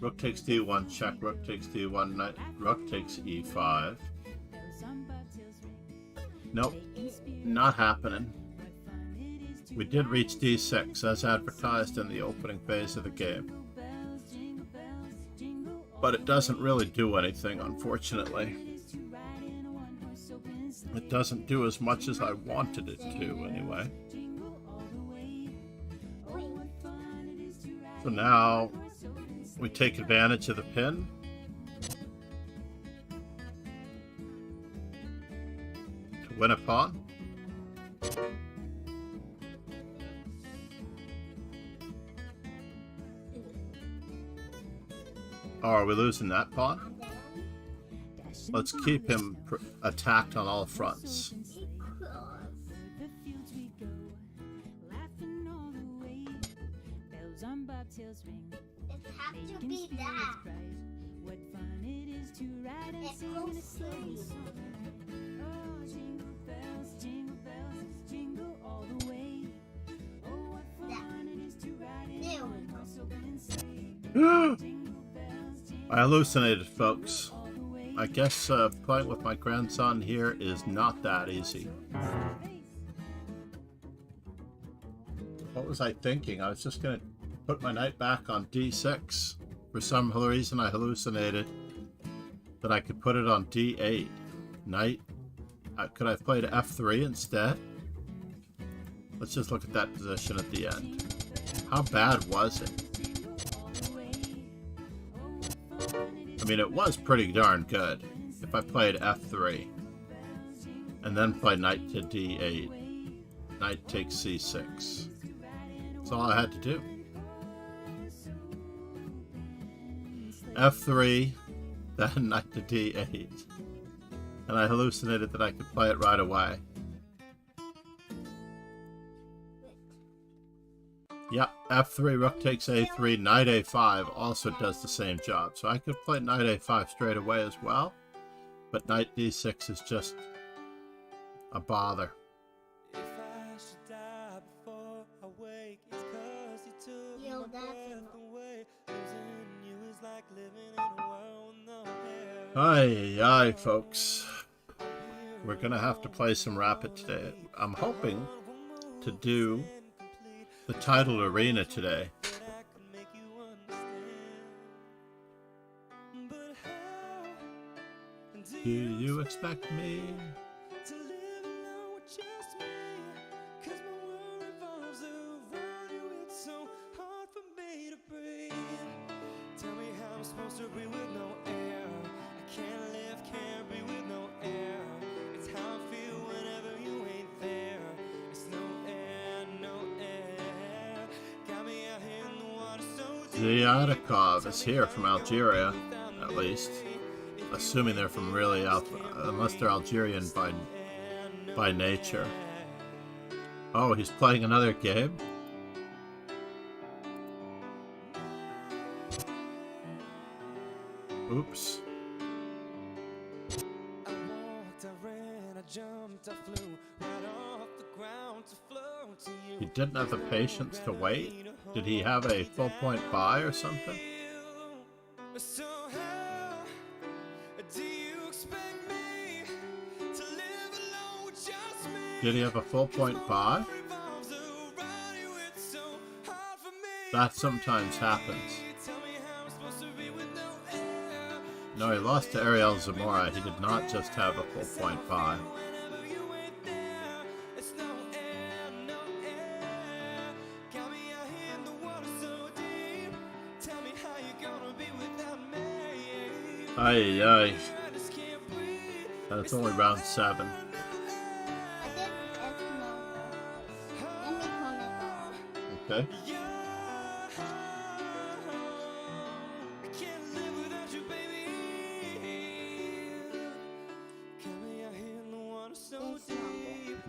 Rook takes d1, check, rook takes d1, knight, rook takes e5. Nope, not happening. We did reach d6 as advertised in the opening phase of the game. But it doesn't really do anything, unfortunately. It doesn't do as much as I wanted it to, anyway. So now we take advantage of the pin. To win a pawn. Oh, are we losing that pawn? Let's keep him attacked on all fronts. It has to be that. It's so There we go. I hallucinated, folks. I guess playing with my grandson here is not that easy. What was I thinking? I was just going to put my knight back on d6. For some reason I hallucinated that I could put it on d8. Knight. Could I have played f3 instead? Let's just look at that position at the end. How bad was it? I mean, it was pretty darn good if I played f3 and then play knight to d8. Knight takes c6. That's all I had to do. f3, then knight to d8. And I hallucinated that I could play it right away. Yep, f3, rook takes a3, knight a5 also does the same job. So I could play knight a5 straight away as well. But knight d6 is just a bother. If I should die before I wake, it's 'cause you took Yo, my that's breath away. Losing you is like living in a world with no air. Aye, aye, folks. We're gonna have to play some rapid today. I'm hoping to do the titled arena today. I could make you understand. But how Do you expect me? to live alone with just me? 'Cause my world revolves around you. It's so hard for me to breathe. Tell me how I'm supposed to breathe with no air. Ziadikov is here from Algeria, at least. Assuming they're from really unless they're Algerian by nature. Oh, he's playing another game? Oops. He didn't have the patience to wait? Did he have a full point buy or something? Did he have a full point buy? That sometimes happens. No, he lost to Ariel Zamora. He did not just have a full point buy. Aye, aye. And it's only round 7. Okay.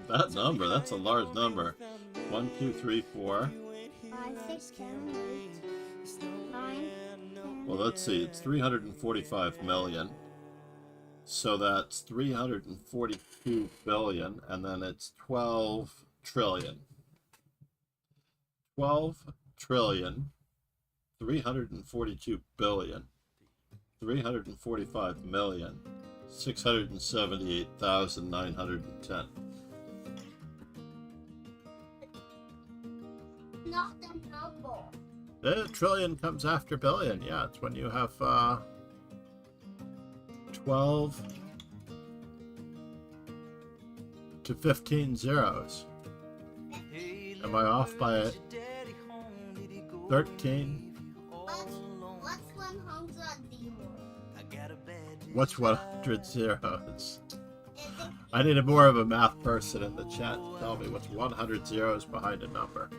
That number, that's a large number. 1, 2, 3, 4. 5, 6, 7, 8, 9. Well, let's see, it's 345 million. So that's 342 billion, and then it's 12 trillion. 12 trillion, 342 billion, 345 million, 678,910. Not the number. The trillion comes after billion. Yeah, it's when you have 12 to 15 zeros. Am I off by 13? What's 100 zeros? What's 100 zeros? I need more of a math person in the chat to tell me what's 100 zeros behind a number.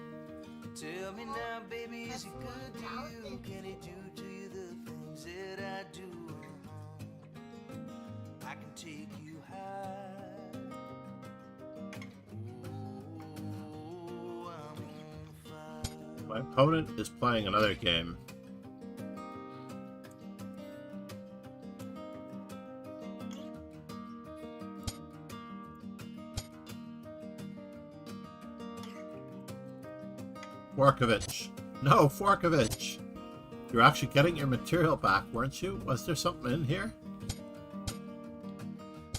Tell me now, baby, is he good to you? Can he do to you the things that I do? I can take you high. Oh, I'm on fire. My opponent is playing another game. Forkovich. No, Forkovich! You're actually getting your material back, weren't you? Was there something in here?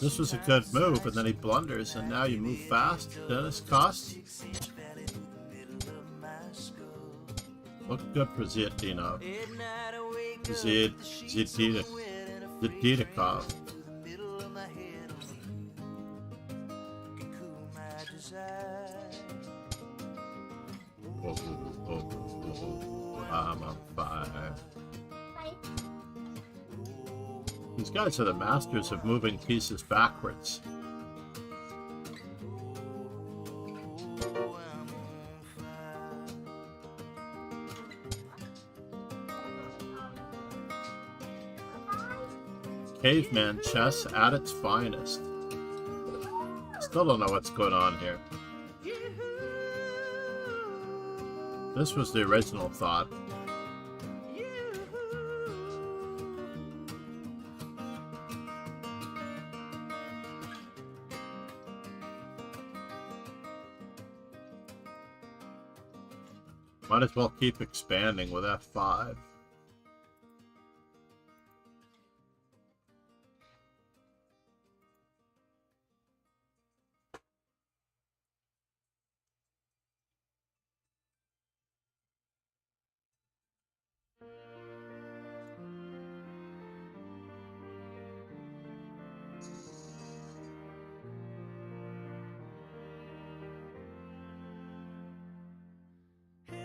This was a good move, and then he blunders, and now you move fast. Dennis cost? Looked good for Ziatinov. Ziatinov. I'm on fire. These guys are the masters of moving pieces backwards. Caveman chess at its finest. Still don't know what's going on here. This was the original thought. Might as well keep expanding with F5.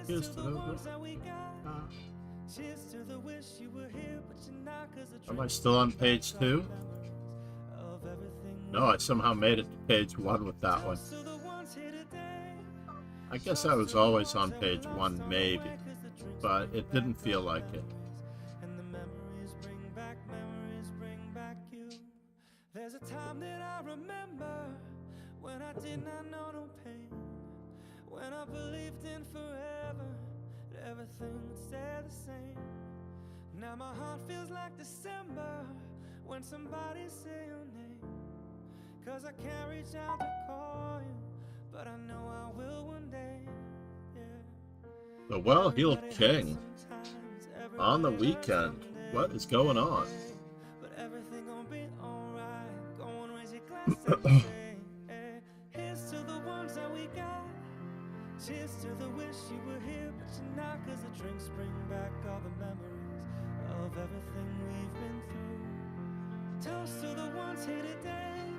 Here's to the Am I still on page 2? No, I somehow made it to page 1 with that one. I guess I was always on page 1, maybe. but it didn't feel like it. And the memories bring back you. There's a time that I remember when I did not know no pain, when I believed in forever, that everything would stay the same. Now my heart feels like December when somebody say your name, 'cause I can't reach out to call you, but I know I will one day. The well-heeled king on the weekend. What is going on? But everything gonna be alright. Go and raise your glass and say, hey, here's to the ones that we got. Cheers to the wish you were here, but you're not, 'cause the drinks bring back all the memories of everything we've been through. Toast to the ones here today.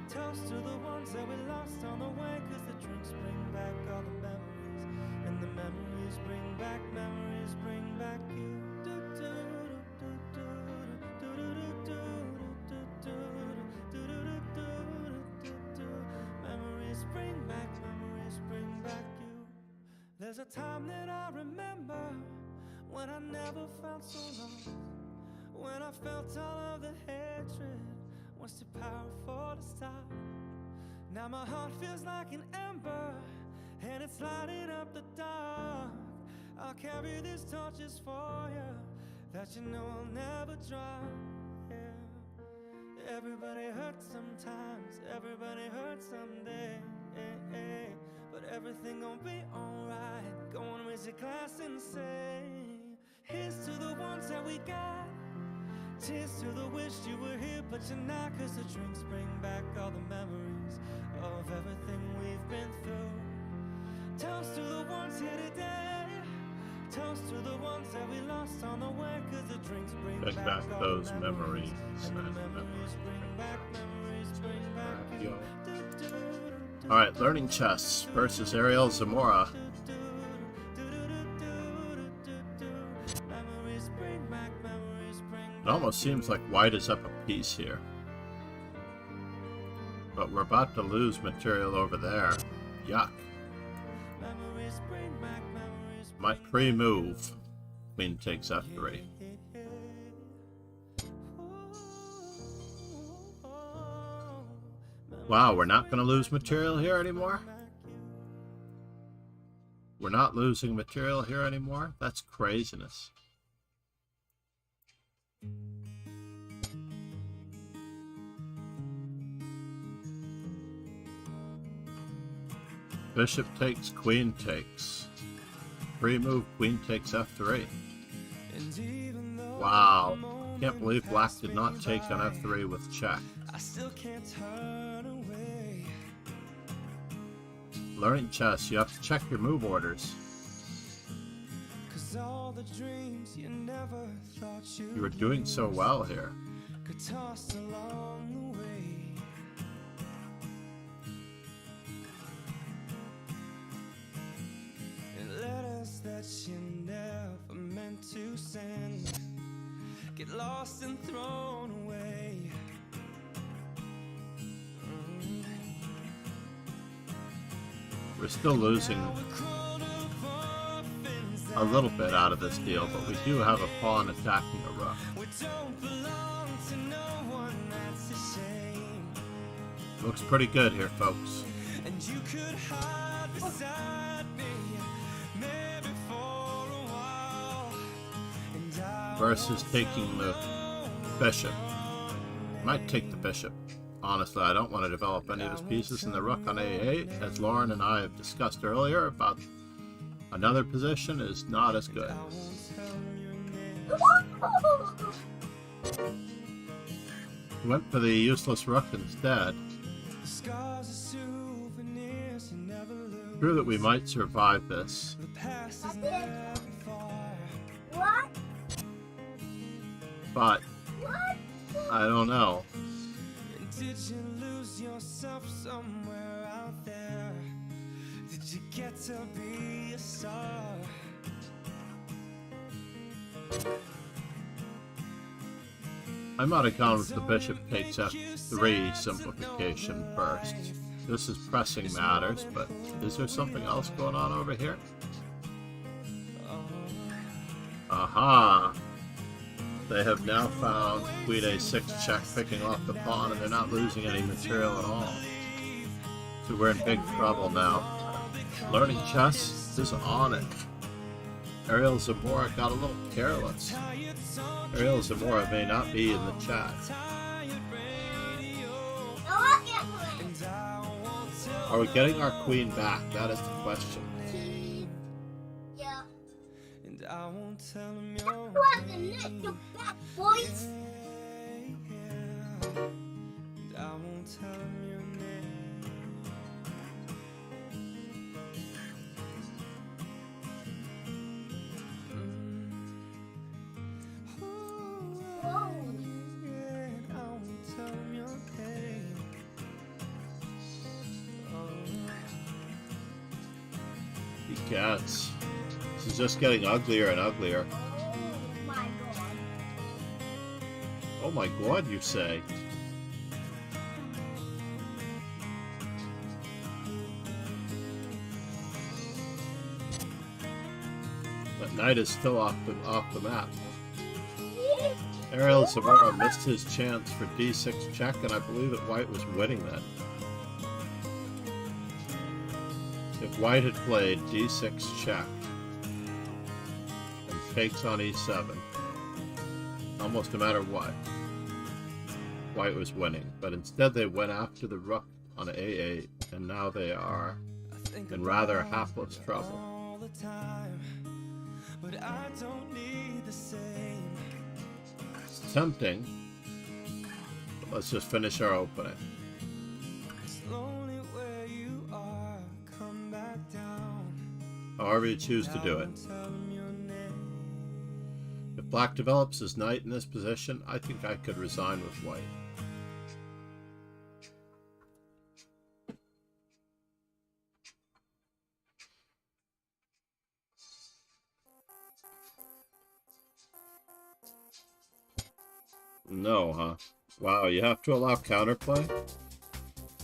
Toast to the ones that we lost on the way, 'cause the drinks bring back all the memories, and the memories bring back you. Memories bring back you. There's a time that I remember when I never felt so lost, when I felt all of the hatred was too powerful to stop. Now my heart feels like an ember, and it's lighting up the dark. I'll carry these torches for you, that you know I'll never drop. Yeah. Everybody hurts sometimes, everybody hurts someday. But everything gon' be alright. Go and raise your glass and say, here's to the ones that we got. Cheers to the wish you were here, but you're not, 'cause the drinks bring back all the memories of everything we've been through. Toast to the ones here today. Toast to the ones that we lost on the way, 'cause the drinks bring back all those the memories. And the memories bring back you. Alright, learning chess versus Ariel Zamora. It almost seems like white is up a piece here. But we're about to lose material over there. Yuck. My pre-move. Queen takes f3. Wow, we're not going to lose material here anymore? We're not losing material here anymore? That's craziness. Bishop takes, queen takes. Pre-move, queen takes f3. Wow. Can't believe black did not take on f3 with check. I still can't turn away. Learning chess, you have to check your move orders. 'Cause all the dreams you never thought You were doing so well here. could toss along the way. And letters that you never meant to send get lost and thrown away. We're still losing a little bit out of this deal, but we do have a pawn attacking a rook. We don't belong to no one, that's a shame. Looks pretty good here, folks. And you could hide beside me, maybe for a while. And I Versus taking the bishop. Might take the bishop. Honestly, I don't want to develop any of his pieces in the rook on a8, as Lauren and I have discussed earlier about another position is not as good. Went for the useless rook instead. True that we might survive this. What? But I don't know. Did you lose yourself somewhere out there? Did you get to be a star? I might have gone with the bishop takes f3 simplification first. This is pressing matters, but is there something else going on over here? Aha! They have now found queen a6 check picking off the pawn, and they're not losing any material at all. So we're in big trouble now. Learning chess is on it. Ariel Zamora got a little careless. Ariel Zamora may not be in the chat. Are we getting our queen back? That is the question. Yeah. And I won't tell him That's you're why the net, you back, boys. And I won't tell him your name. Whoa. And I won't tell him your pain. He gets. This is just getting uglier and uglier. Oh my god. Oh my god, you say? But knight is still off the map. Ariel Zamora missed his chance for d6 check, and I believe that white was winning then. If white had played d6 check and takes on e7, almost no matter what, white was winning. But instead they went after the rook on a8, and now they are in rather hapless trouble. All the time, but I don't need the same. It's tempting, but let's just finish our opening. It's lonely where you are. Come back down. However you choose to do it. Tell him your name. If black develops his knight in this position, I think I could resign with white. No, huh? Wow, you have to allow counterplay?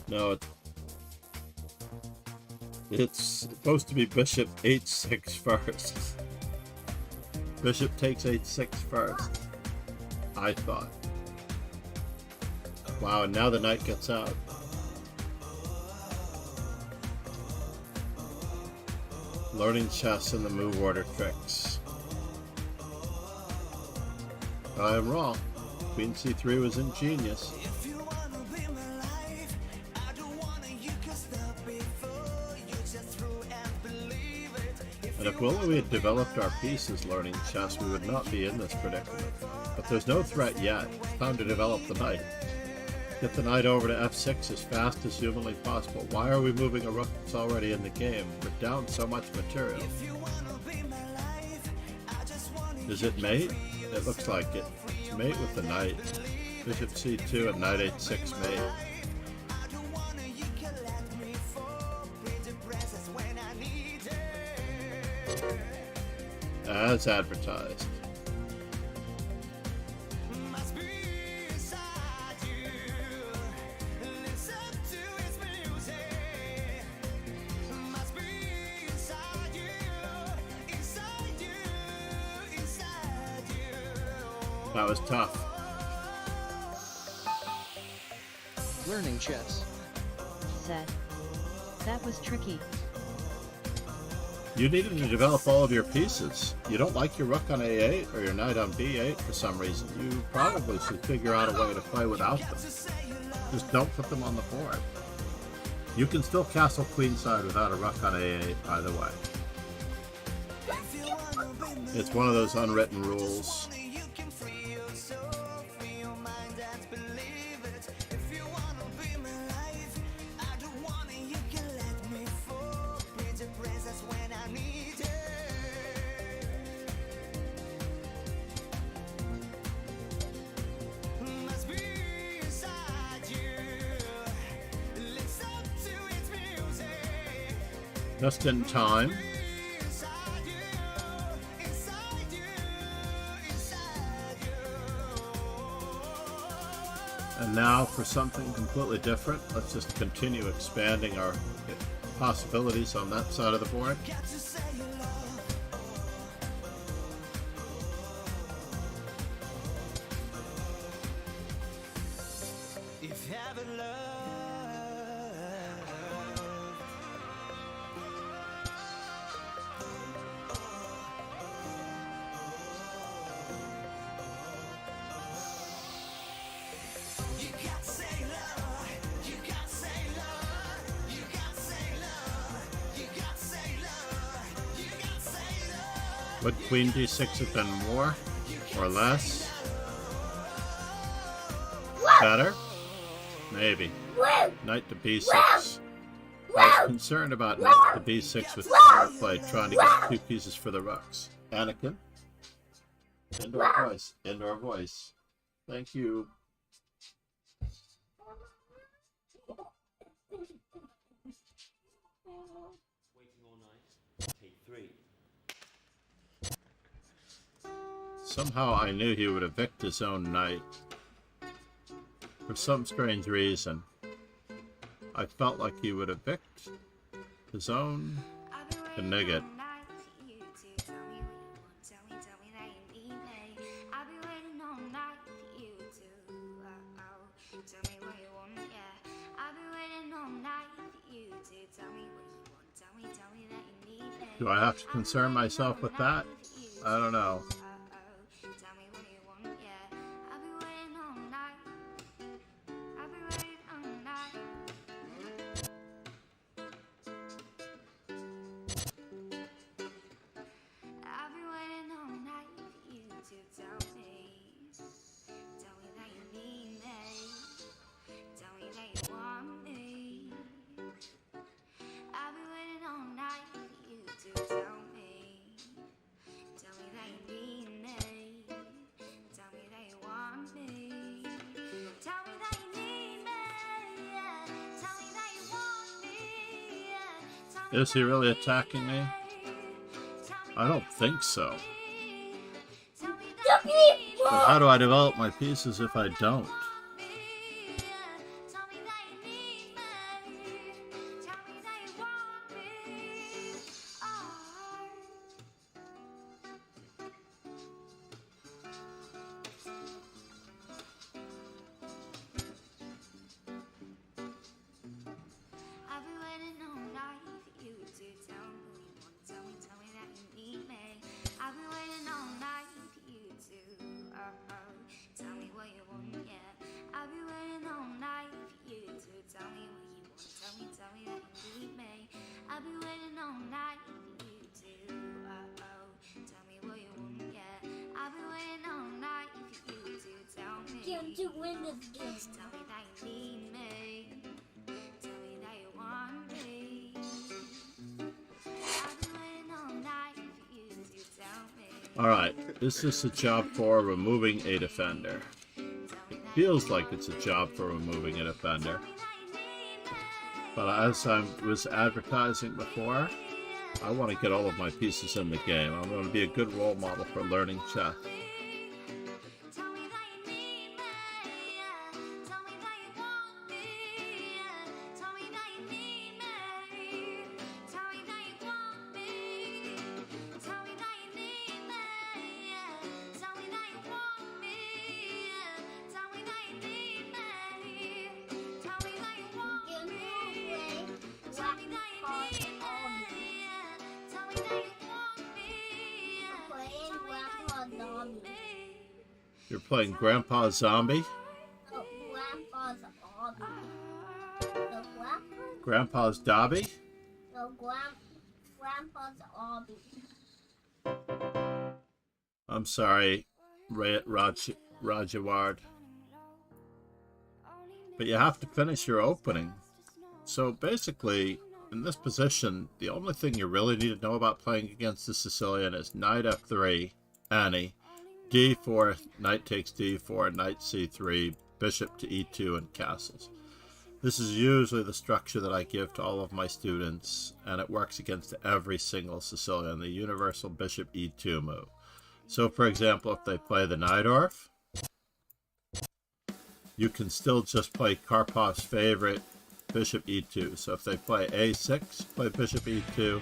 No, it's supposed to be bishop h6 first. Bishop takes h6 first, I thought. Wow, and now the knight gets out. Learning chess and the move order tricks. I am wrong. Queen c3 was ingenious. If you wanna be my life, I don't wanna you can stop before you just through and believe it. And if only we had developed our pieces learning chess, we would not be in this predicament. But there's no threat yet. It's time to develop the knight. Get the knight over to f6 as fast as humanly possible. Why are we moving a rook that's already in the game? We're down so much material. Is it mate? It looks like it. It's mate with the knight. Bishop c2 and knight h6 mate. As advertised. That was tough. Learning chess. Set. That was tricky. You needed to develop all of your pieces. You don't like your rook on a8 or your knight on b8 for some reason. You probably should figure out a way to play without them. Just don't put them on the board. You can still castle queenside without a rook on a8, by the way. It's one of those unwritten rules. Just in time. And now for something completely different. Let's just continue expanding our possibilities on that side of the board. having love. You got sailor, you got sailor, you got sailor, you got sailor, you got sailor. Would queen d6 have been more or less? Better? Maybe. Knight to b6. I was concerned about knight to b6 with power play, trying to get 2 pieces for the rooks. Anakin? Indoor voice. Indoor voice. Thank you. Waiting all night. Take 3. Somehow I knew he would evict his own knight. For some strange reason, I felt like he would evict his own Knigget. Do I have to concern myself with that? I don't know. Is he really attacking me? I don't think so. But how do I develop my pieces if I don't? To win this game. Tell me that you need me. Tell me that you want me. I've been waiting all night for you to tell me. Alright, is this a job for removing a defender? It feels like it's a job for removing a defender. But as I was advertising before, I want to get all of my pieces in the game. I'm going to be a good role model for learning chess. You're playing Grandpa Zombie? Oh, Grandpa's Obby. The what? Grandpa's Dobby? No, Grandpa's Obby. I'm sorry, Rajaward. But you have to finish your opening. So basically, in this position, the only thing you really need to know about playing against the Sicilian is knight f3, Annie, d4, knight takes d4, knight c3, bishop to e2, and castles. This is usually the structure that I give to all of my students, and it works against every single Sicilian, the universal bishop e2 move. So for example, if they play the Najdorf, you can still just play Karpov's favorite, bishop e2. So if they play a6, play bishop e2.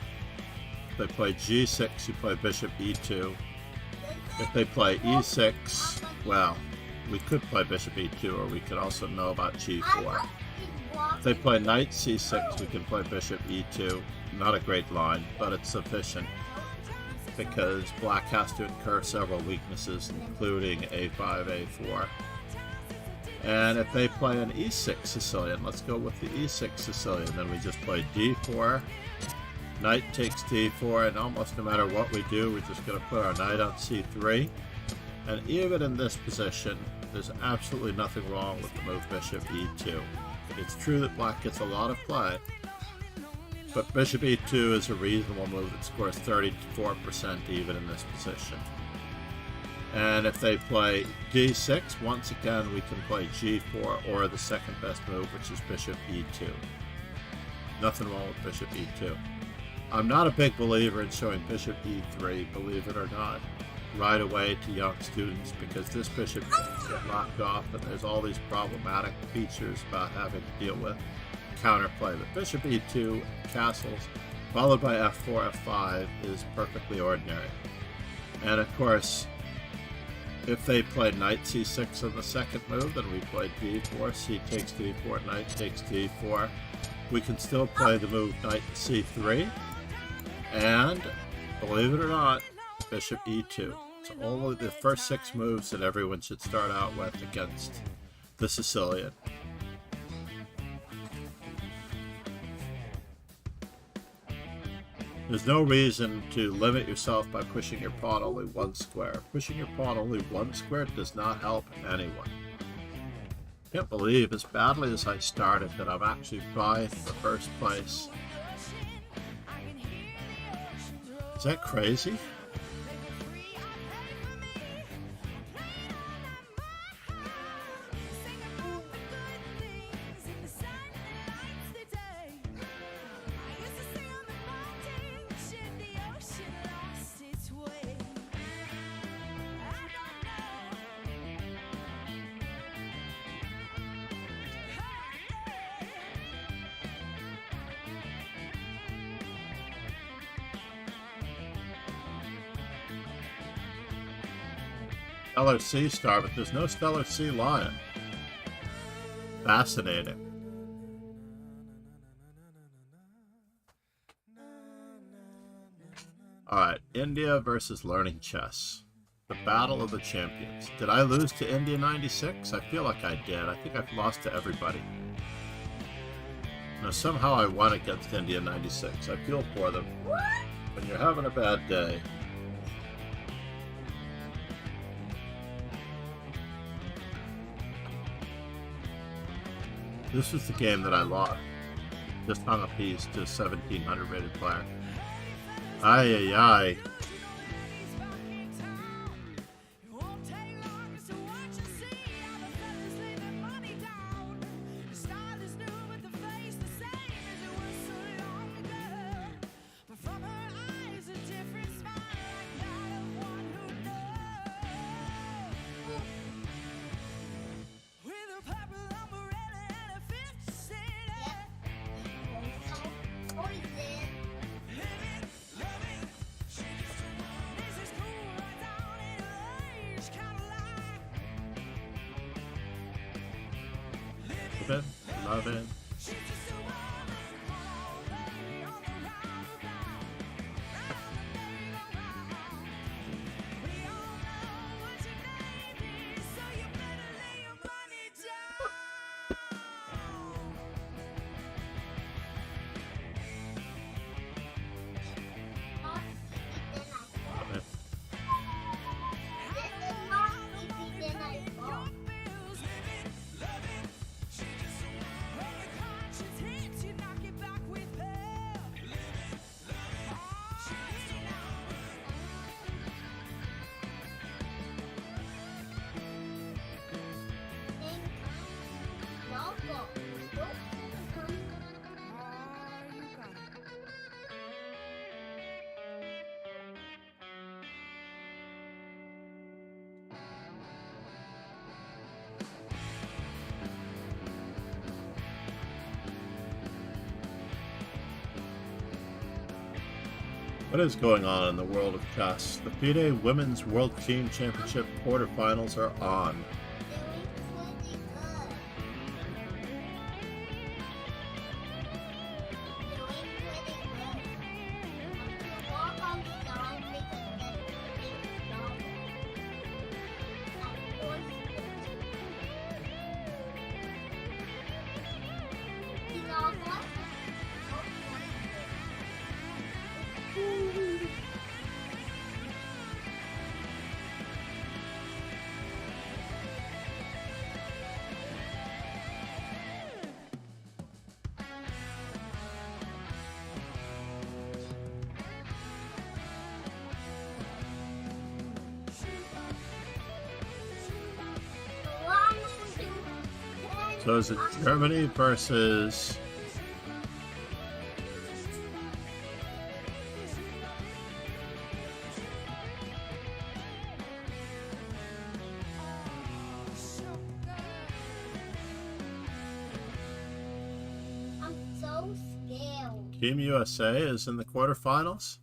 If they play g6, you play bishop e2. If they play e6, well, we could play bishop e2, or we could also know about I g4. want to walk. If they play knight c6, we can play bishop e2. Not a great line, but it's sufficient because black has to incur several weaknesses, including a5, a4. And if they play an e6 Sicilian, let's go with the e6 Sicilian, then we just play d4, knight takes d4, and almost no matter what we do, we're just going to put our knight on c3. And even in this position, there's absolutely nothing wrong with the move bishop e2. It's true that black gets a lot of play, but bishop e2 is a reasonable move that scores 34% even in this position. And if they play d6, once again we can play g4 or the second best move, which is bishop e2. Nothing wrong with bishop e2. I'm not a big believer in showing bishop e3, believe it or not, right away to young students, because this bishop can get locked off and there's all these problematic features about having to deal with counterplay. But bishop e2, castles, followed by f4, f5 is perfectly ordinary. And of course, if they play knight c6 on the second move, then we play d4, c takes d4, knight takes d4. We can still play the move knight c3, and believe it or not, bishop e2. It's only the first 6 moves that everyone should start out with against the Sicilian. There's no reason to limit yourself by pushing your pawn only 1 square. Pushing your pawn only 1 square does not help anyone. I can't believe, as badly as I started, that I'm actually vying for first place. Is that crazy? Stellar Sea Star, but there's no Stellar Sea Lion. Fascinating. Alright, India versus Learning Chess. The Battle of the Champions. Did I lose to India 96? I feel like I did. I think I've lost to everybody. Now, somehow I won against India 96. I feel for them. When you're having a bad day. This was the game that I lost. Just hung a piece to a 1700 rated player. Ay, ay, ay. Love it. What is going on in the world of chess? The FIDE Women's World Team Championship quarterfinals are on. So is it Germany versus... I'm so scared. Team USA is in the quarterfinals?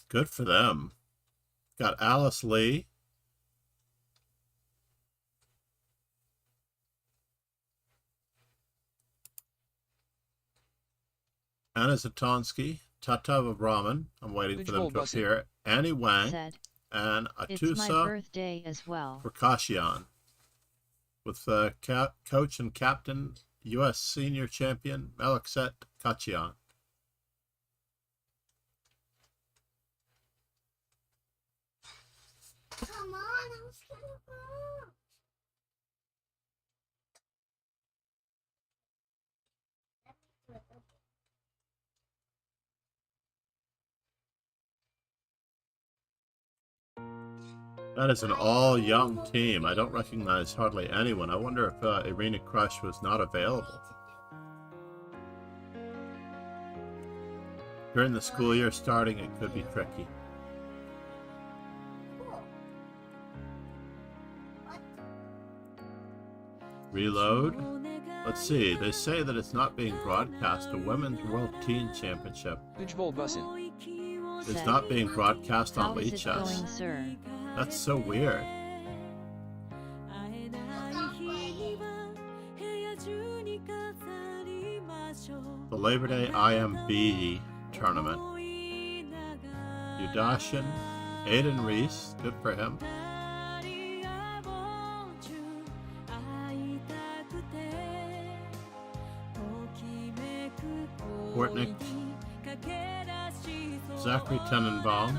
Good for them. Got Alice Lee. Anna Zatonsky, Tatava Brahman, I'm waiting for them to Bassem. appear, Annie Wang, Said, and it's my Atusa birthday as well. Prakashian, with coach and captain, U.S. senior champion, Melekset Kachian. Come on, I'm scared. That is an all-young team. I don't recognize hardly anyone. I wonder if Irina Krush was not available. During the school year starting, it could be tricky. Reload. Let's see. They say that it's not being broadcast. The Women's World Teen Championship Bassem. is Said, not being broadcast on how is it going, Lichess. sir? That's so weird. The Labor Day IMB tournament. Udashin, Aiden Reese, good for him. Portnick, Zachary Tenenbaum.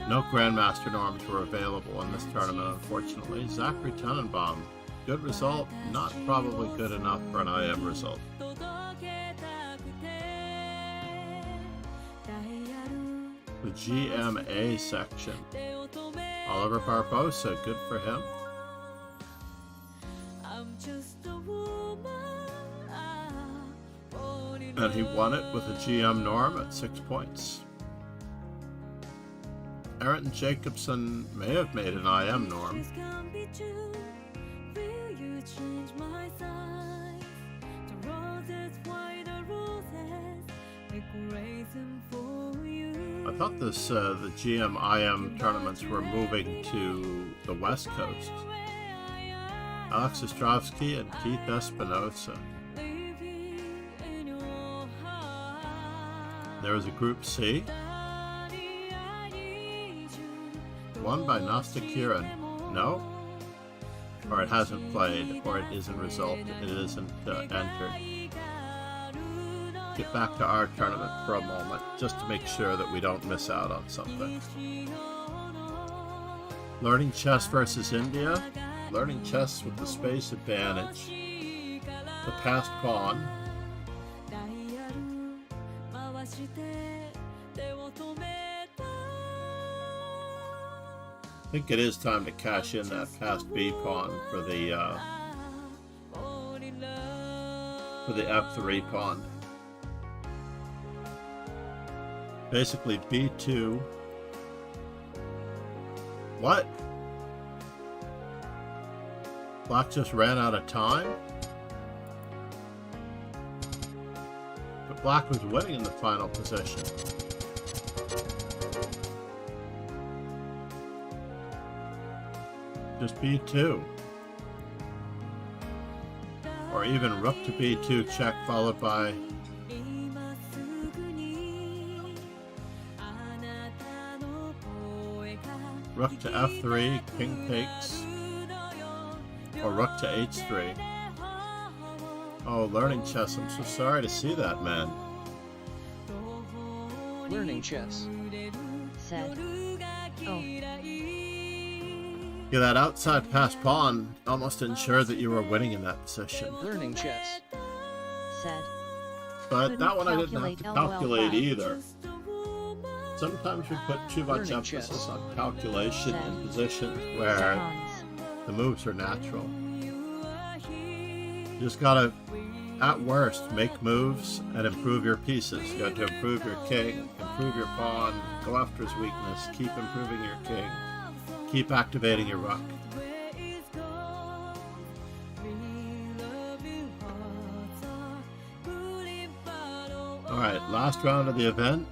No Grandmaster norms were available in this tournament, unfortunately. Zachary Tenenbaum, good result, not probably good enough for an IM result. The GMA section. Oliver Barbosa, good for him. And he won it with a GM norm at 6 points. Aaron Jacobson may have made an IM norm. I thought the GM IM tournaments were moving to the West Coast. Alex Ostrovsky and Keith Espinosa. There was a Group C. Won by Nasta Kiran. No? Or it hasn't played, or it isn't resulted, it isn't entered. Get back to our tournament for a moment, just to make sure that we don't miss out on something. Learning chess versus India. Learning chess with the space advantage. The passed pawn. I think it is time to cash in that passed B pawn for the F3 pawn. Basically B2. What? Black just ran out of time? But Black was winning in the final position. Just B2. Or even rook to B2 check followed by rook to F3, king takes, or rook to H3. Oh, learning chess, I'm so sorry to see that, man. Learning chess. Said, oh, Yeah, that outside pass pawn almost ensured that you were winning in that position. Learning chess. said, But that one I didn't have to calculate calculate LOL. either. Sometimes we put too much Learning emphasis chess. on calculation in Said, positions where pawns. The moves are natural. You just gotta, at worst, make moves and improve your pieces. You got to improve your king, improve your pawn, go after his weakness, keep improving your king, keep activating your rook. Alright, last round of the event.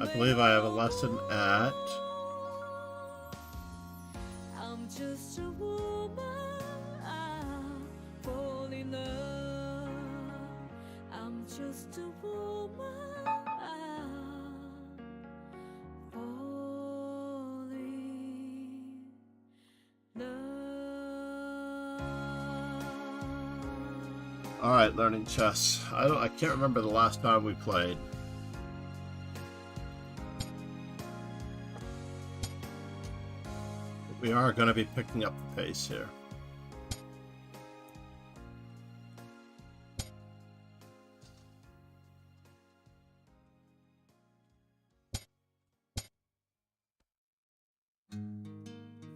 I believe I have a lesson at I'm just a woman, I fall in love. I'm just a woman, I fall in love. Alright, learning chess. I can't remember the last time we played. We are going to be picking up the pace here.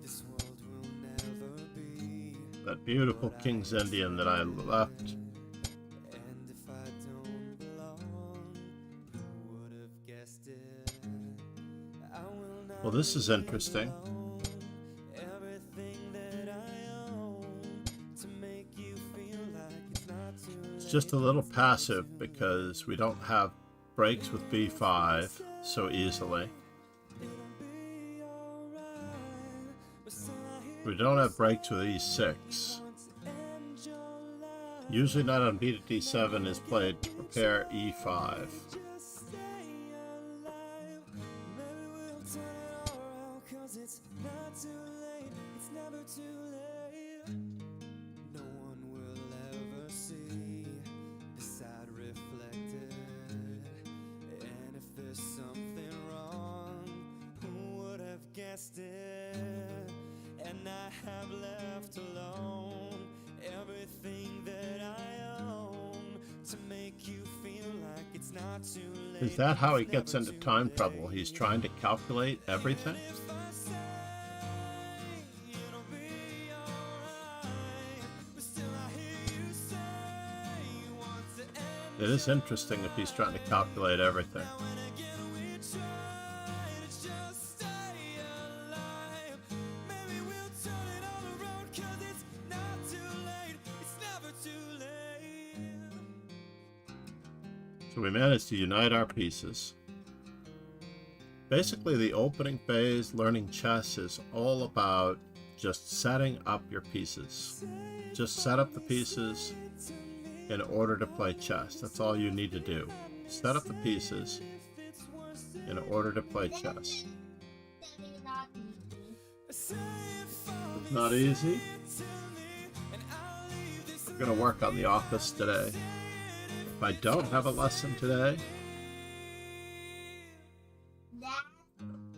This world will never be. That beautiful King's Indian that I left. And if I don't belong, who would have guessed it? I will not Well, this is interesting. everything that I own to make you feel like it's not too It's just a little passive because we don't have breaks with b5 so easily. We don't have breaks with e6. Usually not on b to d7 is played to prepare e5. it's not too late, it's never too late. No one will ever see the side reflected. And if there's something wrong, who would have guessed it? And I have left alone everything that I own to make you feel like it's not too late. Is that how he gets into time trouble? He's trying to calculate everything? It is interesting if he's trying to calculate everything. So we managed to unite our pieces. Basically, the opening phase, learning chess, is all about just setting up your pieces. Just set up the pieces in order to play chess. That's all you need to do. Set up the pieces in order to play chess. It's not easy. I'm going to work on the office today. If I don't have a lesson today,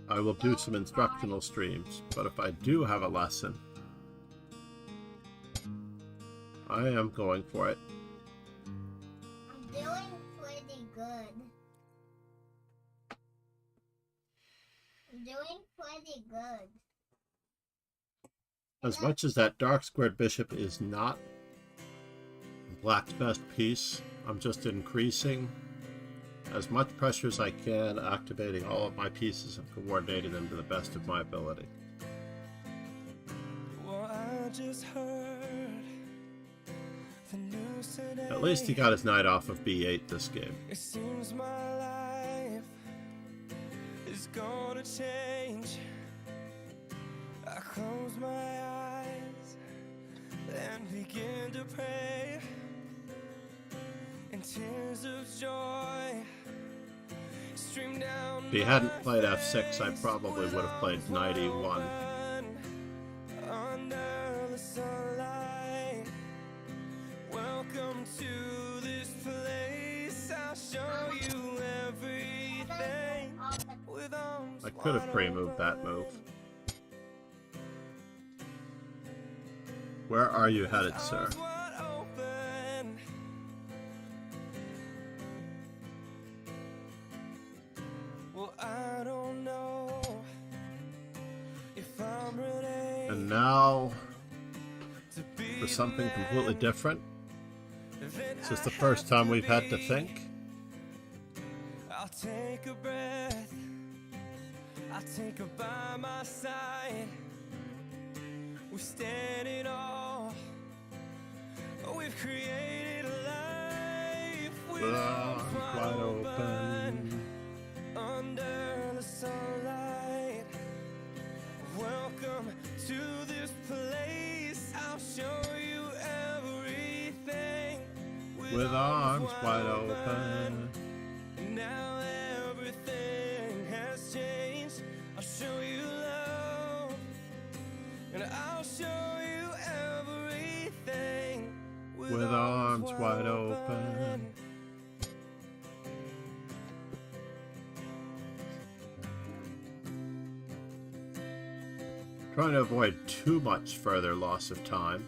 I will do some instructional streams. But if I do have a lesson, I am going for it. I'm doing pretty good. I'm doing pretty good. As much as that dark squared bishop is not black's best piece, I'm just increasing as much pressure as I can, activating all of my pieces and coordinating them to the best of my ability. Well, I just heard the news today. At least he got his knight off of b8 this game. It seems my life is gonna change. I close my eyes and begin to pray, and tears of joy stream down. If he hadn't played f6, I probably would have played knight e1. Under the sunlight, welcome to this place. I'll show you everything with arms I could have pre-moved that move. Where are you headed, sir? wide open. Well, I don't know And now for something completely different. This is the first time we've had to think. I'll take a breath, I'll take her by my side. We've stand it all, we've created a life with arms wide open under the sunlight. Welcome to this place, I'll show you everything With arms wide open. Now everything has changed. I'll show you love, and I'll show you everything With arms wide open. Trying to avoid too much further loss of time.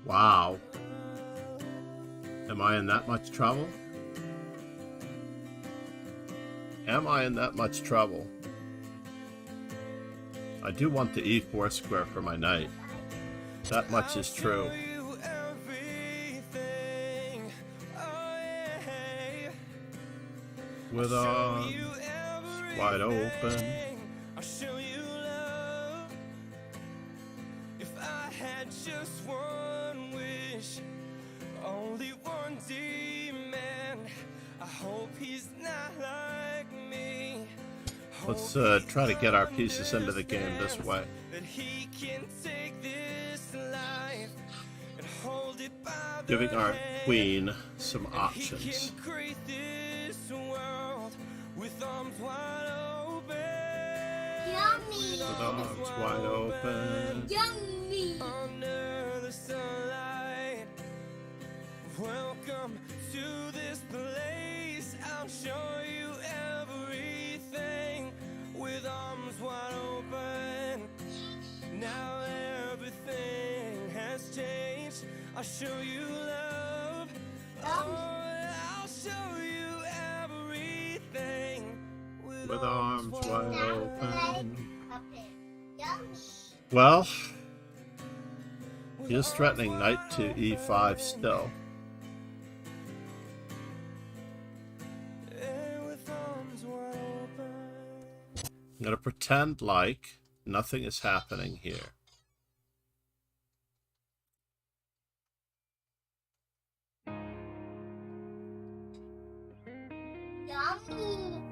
Wow. Am I in that much trouble? Am I in that much trouble? I do want the E4 square for my knight. That much is true. With arms wide open. I'll show you love. If I had just one wish, only one demand, I hope he's not like me. Let's try to get our pieces into the game this way. That he can take this life and hold it by the Giving our hand. queen some He options. can create this world with arms wide open. Yummy. With arms wide open. Yummy. Under the sunlight. Welcome to this place. I'll show you everything with arms wide open. Now everything has changed. I'll show you love. Oh, I'll show you everything With arms wide open. Okay. Yummy. Well, he is threatening knight to e5 still. with arms wide open. I'm going to pretend like nothing is happening here. Yummy.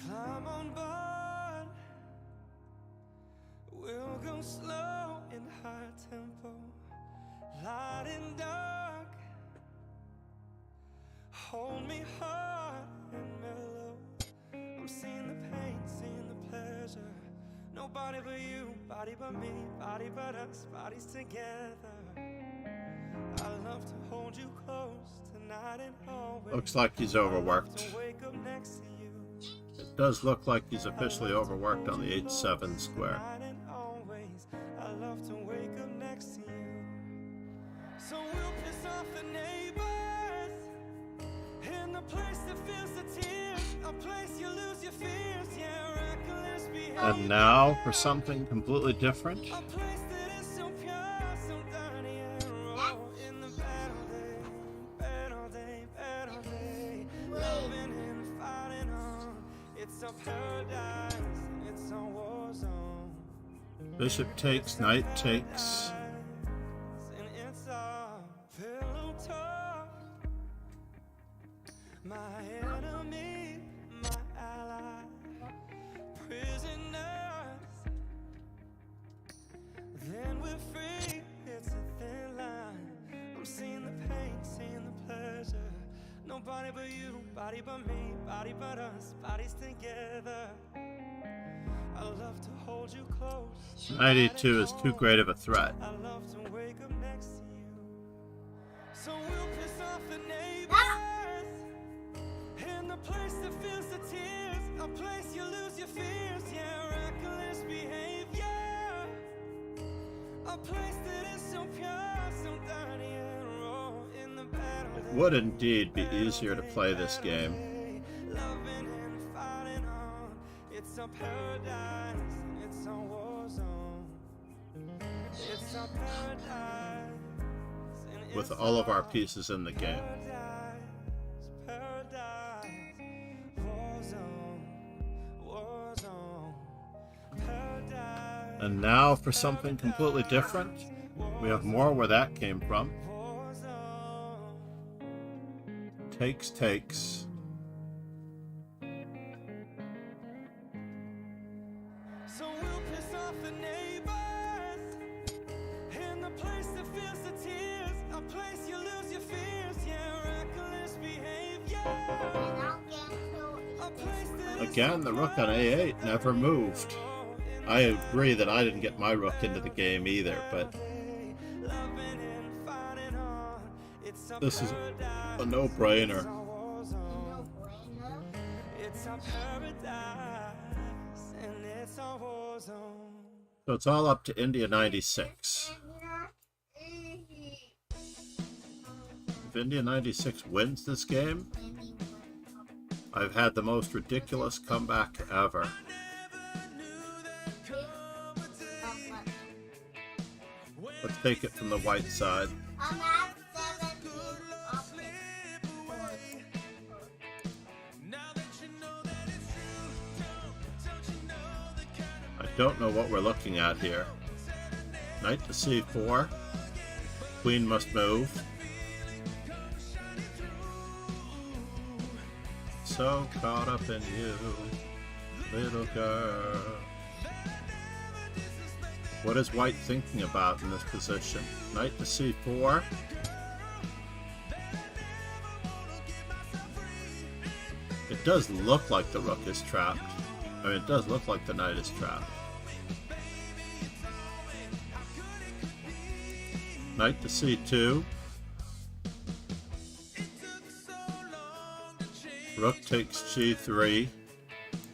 Climb on board. We'll go slow in high tempo, light and dark. Hold me hard and mellow. I'm seeing the pain, seeing the pleasure. Nobody but you, body but me, body but us, bodies together. I love to hold you close tonight and always. Looks like he's overworked. To wake up next to you. It does look like he's officially overworked on the h7 square. Tonight and always, I love to wake up next to you. So we'll piss off the neighbors in the place that feels the tears, a place you lose your fears, yeah, reckless behavior. And now for something completely different. A place that is so pure, so dirty and raw. In the battle day, loving and fighting on. It's a paradise, it's a war zone. Bishop takes, knight takes. And it's a pillow talk. My enemy, my ally, prisoners. Then we're free, it's a thin line. I'm seeing the pain, seeing the pleasure. Nobody but you, body but me, body but us, bodies together. I love to hold you close. Knight e2 is too great of a threat. I love to wake up next to you. So we'll piss off the neighbors in the place that feels the tears, a place you lose your fears, yeah, reckless behavior. place that is so pure, so dirty and raw in the battle. It would indeed be easier to play this game. Loving and fighting on. It's a paradise, it's a war zone. It's a paradise. And With it's all of our pieces in the game. paradise, war zone, paradise, And now for something completely different. We have more where that came from. war zone. Takes. So we'll piss off the neighbors in the place that feels the tears, a place you lose your fears, yeah, reckless behavior. And I'll get to A place that is Again, the rook on A8 never moved. I agree that I didn't get my rook into the game either, but loving and fighting on. It's a this is paradise, a no-brainer. war zone. no bueno. It's a paradise, and it's a war zone. So it's all up to India 96. It's not easy. If India 96 wins this game, I've had the most ridiculous comeback ever. Let's take it from the white side. I'm at 17. I don't know what we're looking at here. Knight to C4. Queen must move. So caught up in you, little girl. What is white thinking about in this position? Knight to C4. It does look like the rook is trapped. I mean, it does look like the knight is trapped. Knight to C2. Rook takes G3.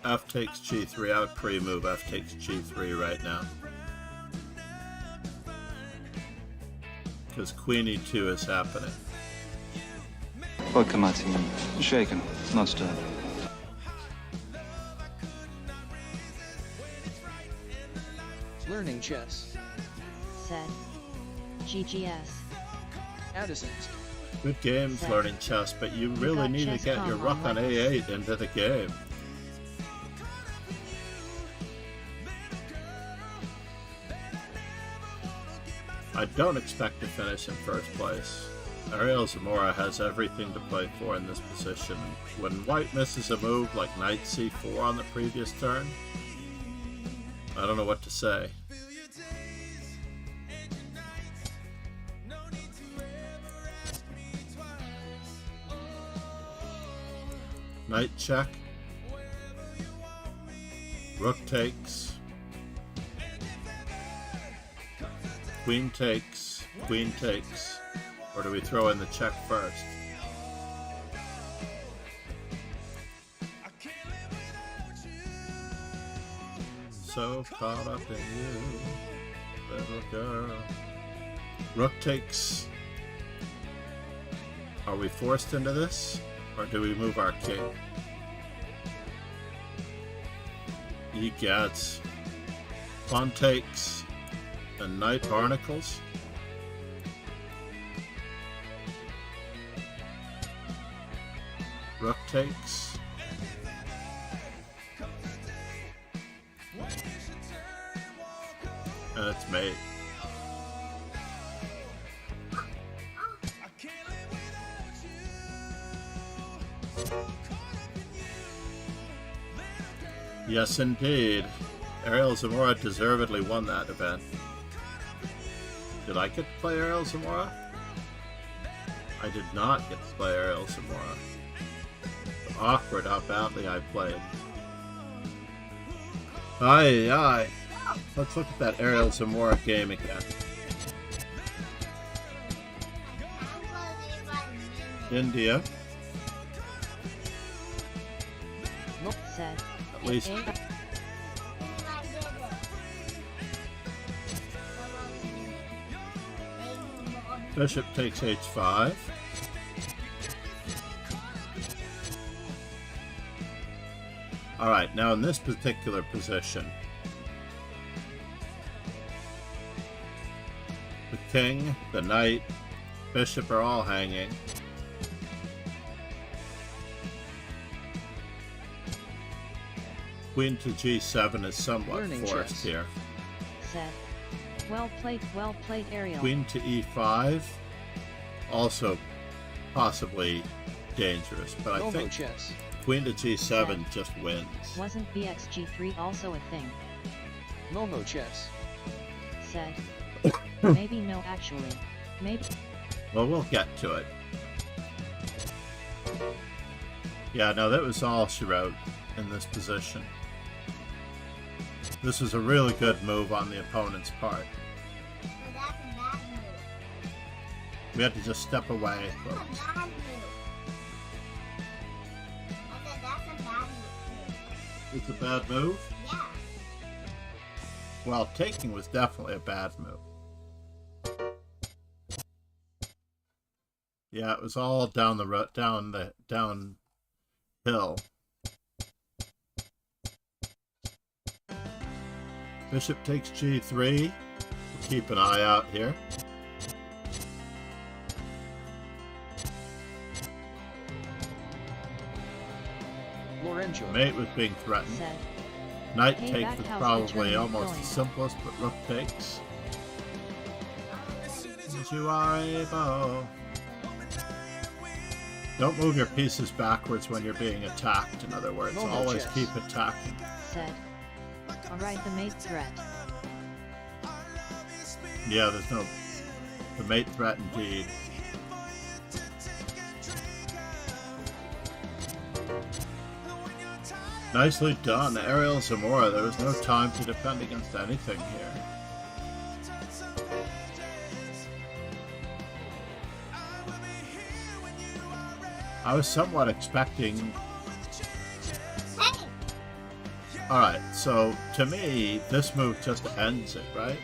F takes G3. I would pre-move F takes G3 right now. Because Queen E2 is happening. Vodka martini. Shaken, not stirred. Learning chess. Said. GGS. Addison's. Good games learning chess, but you really got need to chess get your com rook on on A8 into the game. I don't expect to finish in first place. Ariel Zamora has everything to play for in this position. When white misses a move like knight C4 on the previous turn, I don't know what to say. Knight check. Rook takes. Queen takes. Queen takes. Or do we throw in the check first? So caught up in you, little girl. Rook takes. Are we forced into this? Or do we move our king? Egads. Pawn takes. And knight barnacles. Rook takes. And it's mate. Yes, indeed. Ariel Zamora deservedly won that event. Did I get to play Ariel Zamora? I did not get to play Ariel Zamora. Awkward how badly I played. Aye, aye. Let's look at that Ariel Zamora game again. India. Said. At least Bishop takes h5. Alright, now in this particular position, the king, the knight, bishop are all hanging. Queen to g7 is somewhat Learning forced chess. here. Said. Well played, Ariel. Queen to e5, also possibly dangerous, but I Momo think chess. queen to g7 just wins. Wasn't bxg3 also a thing? Momo chess. Said. Maybe no actually. Maybe. Well, we'll get to it. Yeah, no, that was all she wrote in this position. This was a really good move on the opponent's part. So that's a bad move. We had to just step away, That's a folks. bad move. I said that's a bad move. It's a bad move? Yeah. Well, taking was definitely a bad move. Yeah, it was all down the road, downhill. Bishop takes g3. We'll keep an eye out here. Lorenzo. Mate was being threatened. Said. Knight Hey, takes back was house probably determined almost going. the simplest, but rook takes. As you are able. Don't move your pieces backwards when you're being attacked, in other words. Momo Always chess. keep attacking. Said. Alright, the mate threat. Yeah, there's no... The mate threat indeed. Nicely done, Ariel Zamora. There was no time to defend against anything here. I was somewhat expecting... Hey! Alright, so to me, this move just ends it, right?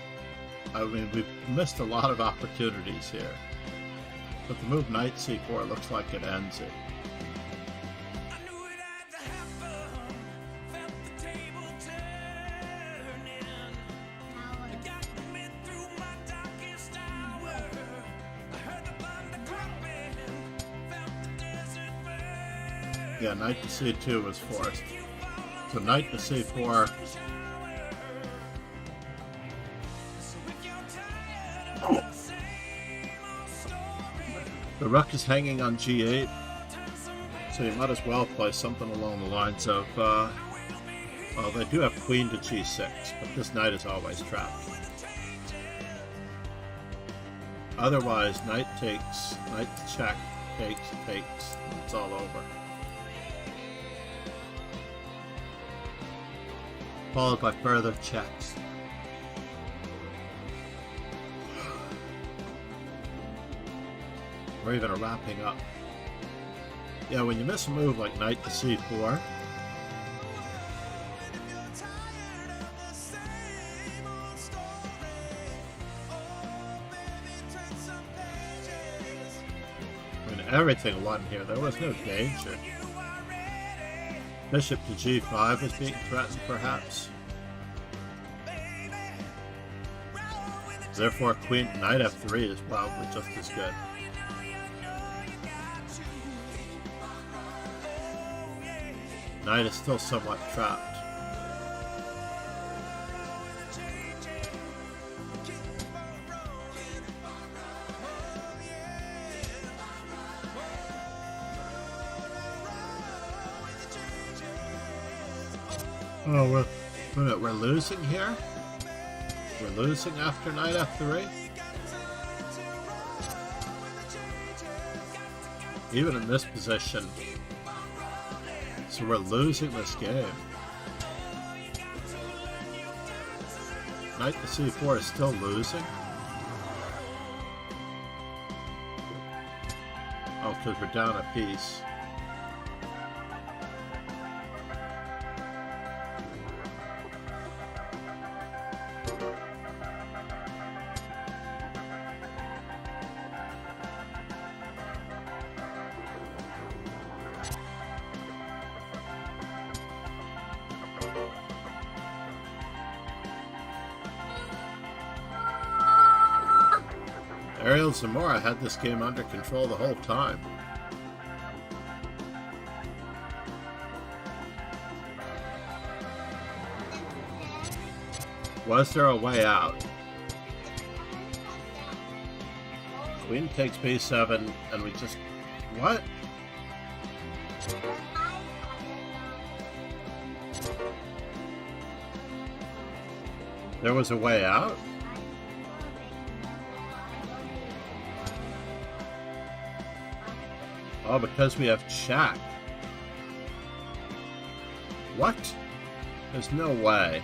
I mean, we've missed a lot of opportunities here. But the move knight c4 looks like it ends it. Yeah, knight to c2 was forced. So knight to c4. The rook is hanging on g8, so you might as well play something along the lines of, well, they do have queen to g6, but this knight is always trapped. Otherwise, knight takes, knight to check, takes, and it's all over. Followed by further checks. We're even wrapping up. Yeah, when you miss a move like knight to c4, I mean, everything won here. There was no danger. Bishop to g5 is being threatened, perhaps. Therefore, queen knight f3 is probably just as good. Knight is still somewhat trapped. Oh, we're losing here? We're losing after knight f3? Even in this position. So we're losing this game. Knight to c4 is still losing? Oh, because we're down a piece. Ariel Zamora had this game under control the whole time. Was there a way out? Queen takes b7, and we just... What? There was a way out? Oh, because we have check. What? There's no way.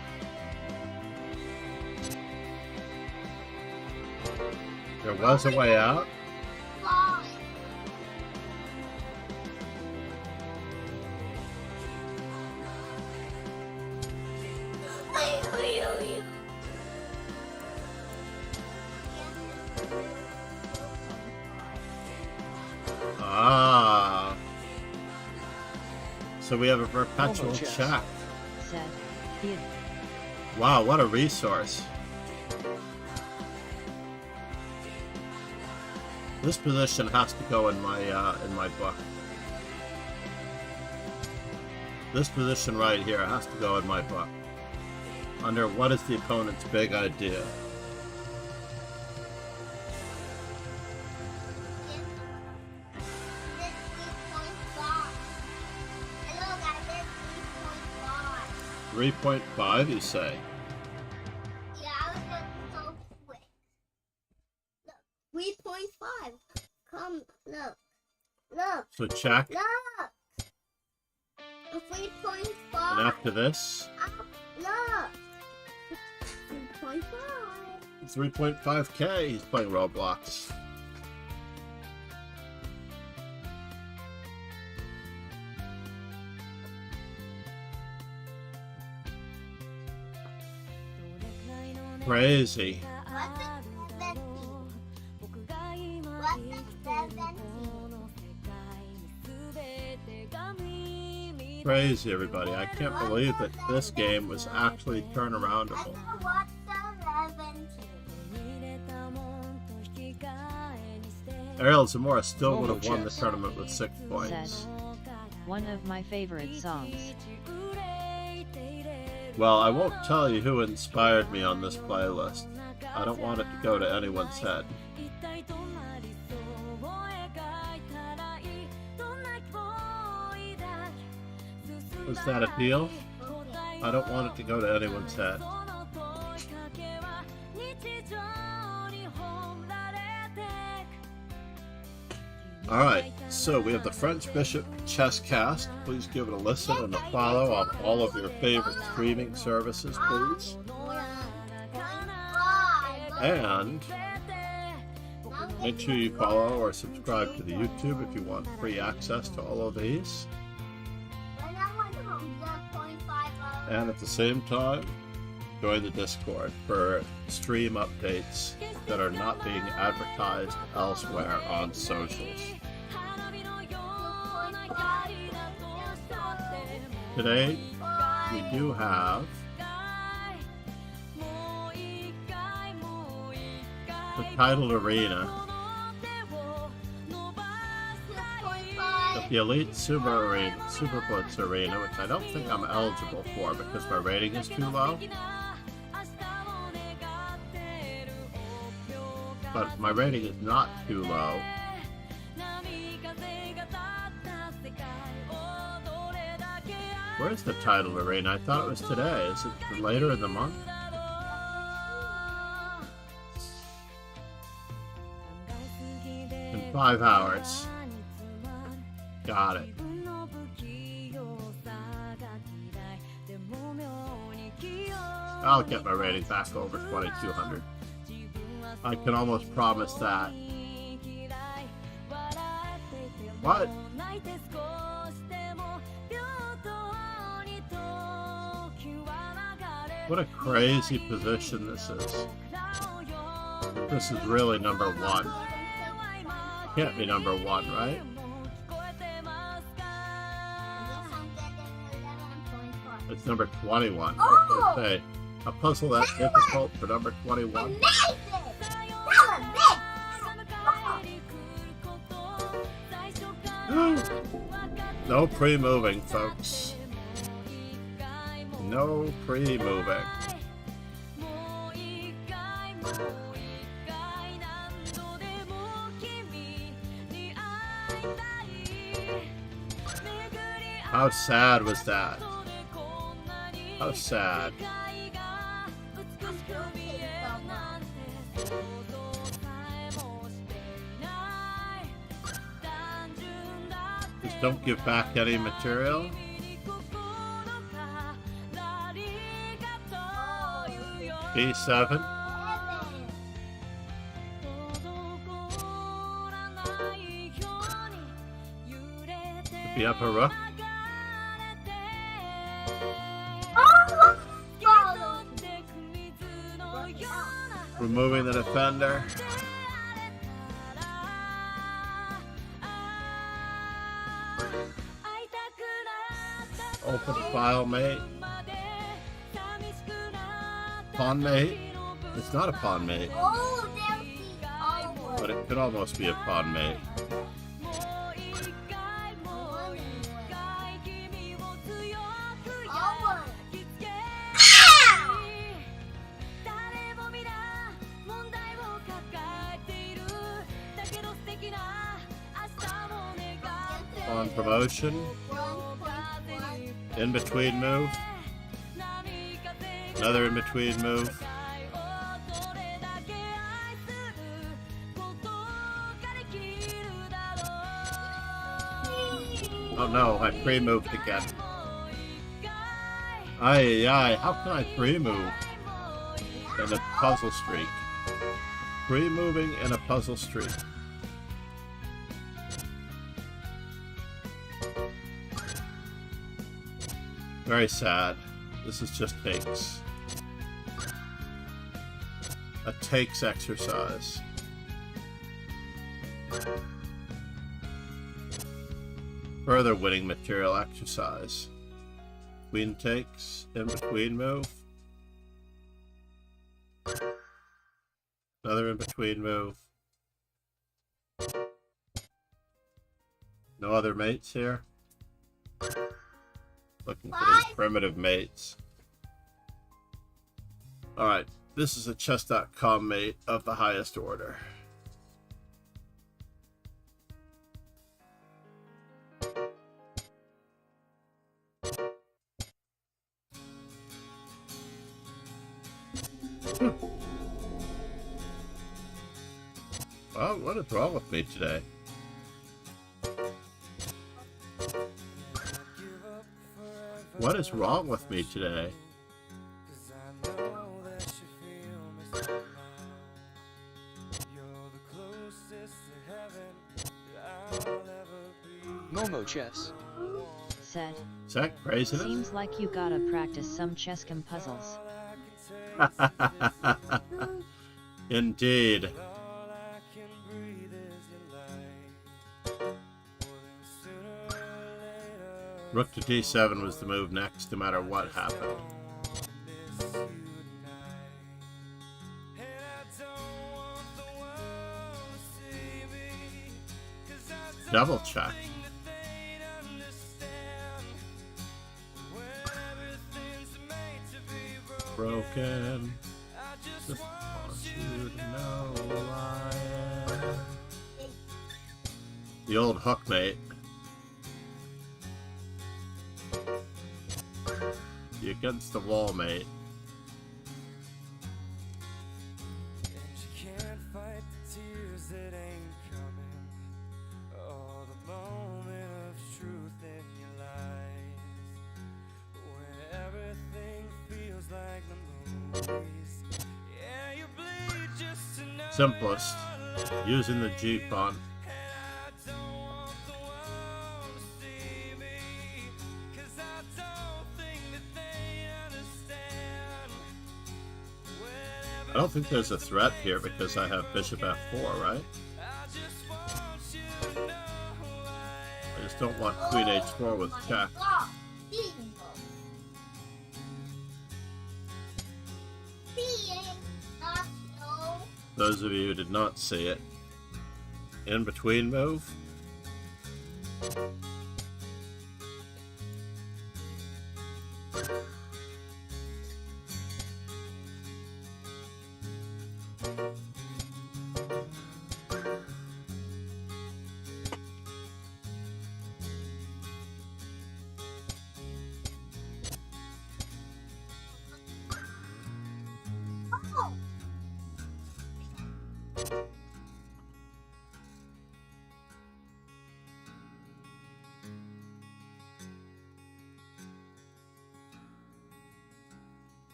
There was a way out? Ah. So we have a perpetual check. Said, "Id." Wow, what a resource. This position has to go in my book. This position right here has to go in my book. Under what is the opponent's big idea? Hello, guys, 3.5, you say? yeah, I was just so quick. Look, 3.5. Come, look. Look. So check. Look. 3.5. And after this? Look. 3.5. 3.5k. He's playing Roblox. Crazy. Crazy, everybody. I can't believe that this game was actually turnaroundable. Ariel Zamora still would have won the tournament with 6 points. Said, "One of my favorite songs." Well, I won't tell you who inspired me on this playlist. I don't want it to go to anyone's head. Was that a deal? I don't want it to go to anyone's head. Alright, so we have the French Bishop Chess Cast. Please give it a listen and a follow on all of your favorite streaming services, please. And make sure you follow or subscribe to the YouTube if you want free access to all of these. And at the same time, join the Discord for stream updates that are not being advertised elsewhere on socials. Today, we do have the titled arena of the Elite Super Blitz Arena, which I don't think I'm eligible for because my rating is too low. But my rating is not too low. Where's the title arena? I thought it was today. Is it later in the month? In 5 hours. Got it. I'll get my rating back over 2200. I can almost promise that. What? What a crazy position this is. This is really number 1. Can't be number 1, right? It's number 21. Oh! Okay. A puzzle that difficult for number 21. Amazing! That was No pre-moving, folks. No pre-moving. How sad was that? How sad. Just don't give back any material. B7. Be up a rook. Removing the defender. Open file mate. Pawn mate. It's not a pawn mate. Oh, there's the other. But it could almost be a pawn mate. On promotion. In between move. Another in between move. Oh no, I pre-moved again. Aye, how can I pre-move in a puzzle streak? Pre-moving in a puzzle streak. Very sad. This is just takes. A takes exercise. Further winning material exercise. Queen takes, in between move. Another in between move. No other mates here. Looking for these primitive mates. Alright, this is a chess.com mate of the highest order. Well, what is wrong with me today? What is wrong with me today? Momo chess. Said. Is that craziness? Seems like you gotta practice some chesscom puzzles. Indeed. Rook to d7 was the move next, no matter what happened. Double check. Broken. Just want you to know who I am. The old hook mate. The against the wall mate. Simplest, using the G pawn. I don't think there's a threat here because I have bishop f4, right? I just don't want queen h4 with check. Those of you who did not see it, in between move. Oh,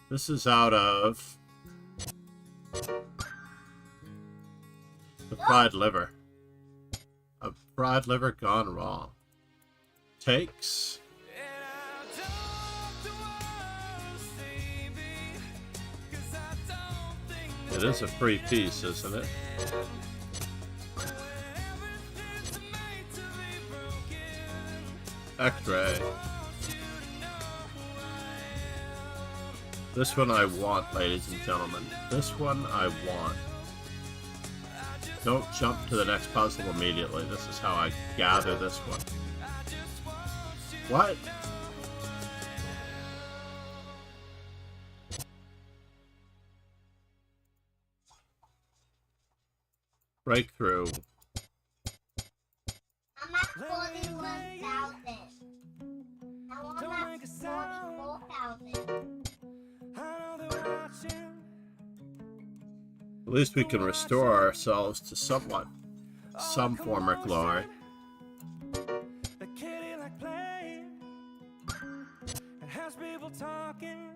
This is out of the fried liver. A fried liver gone wrong. Takes. It is a free piece, isn't it? X-ray. This one I want, ladies and gentlemen. This one I want. Don't jump to the next puzzle immediately. This is how I gather this one. What? Breakthrough. I'm at 41,000. I want at 44,000. At least we can restore ourselves to somewhat, some former glory. A kitty like playing. It has people talking.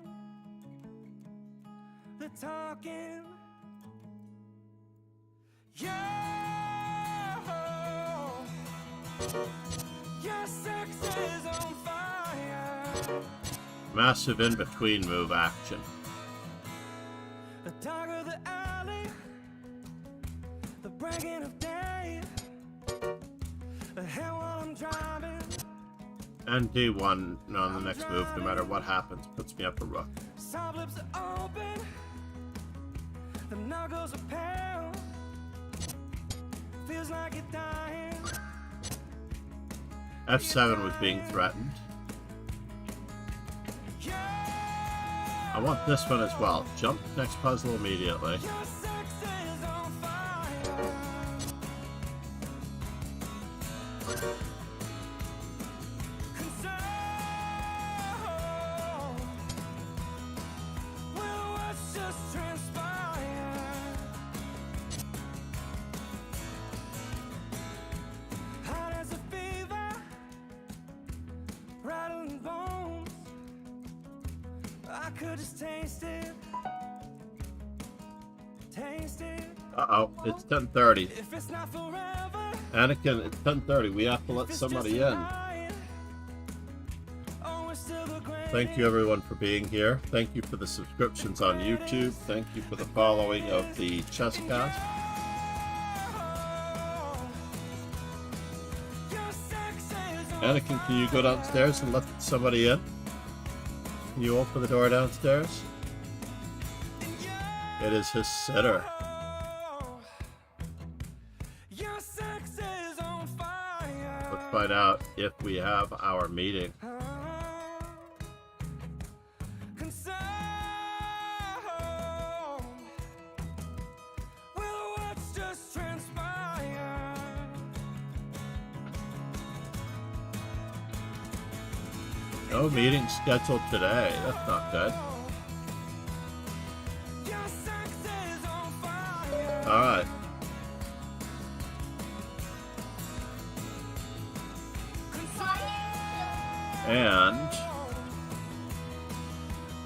They're talking. Yeah. Your sex is on fire. Massive in-between move action. The darker the alley, the breaking of day. The hell while I'm driving. And D1 on the next move, no matter what happens, puts me up a rook. Soft lips are open. The knuckles are pale. Feels like you're dying. F7 was being threatened. I want this one as well. Jump next puzzle immediately. Your sex is on fire. Concern. Well, what's just transpired? Hot as a fever, rattling bones. I could just taste it. Taste it. Uh-oh, it's 10:30. If it's not forever, Anakin, it's 10:30. We have to let it's somebody just a in. lie. Oh, it's still the great. Thank you everyone for being here. Thank you for the subscriptions on YouTube. Thank you for the following of the Chesscast. Your sex is on Anakin, can you go downstairs and let somebody in? Can you open the door downstairs? It is his sitter. Your sex is on fire. Let's find out if we have our meeting. Concern. Well, what's just transpired? No meeting scheduled today. That's not good. Your sex is on fire. Alright. And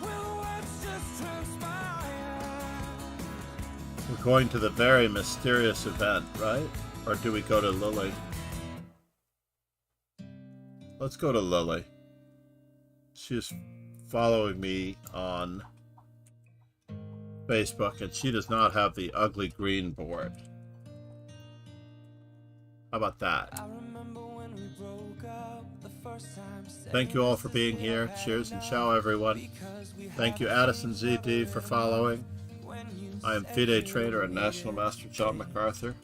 Well, what's just transpired? we're going to the very mysterious event, right? Or do we go to Lily? Let's go to Lily. She's following me on Facebook and she does not have the ugly green board. How about that? I remember when we broke up the first time. Thank you all for being here. Cheers and ciao, everyone. Thank you, Addison ZD, for following. I am FIDE trainer and National Master John MacArthur.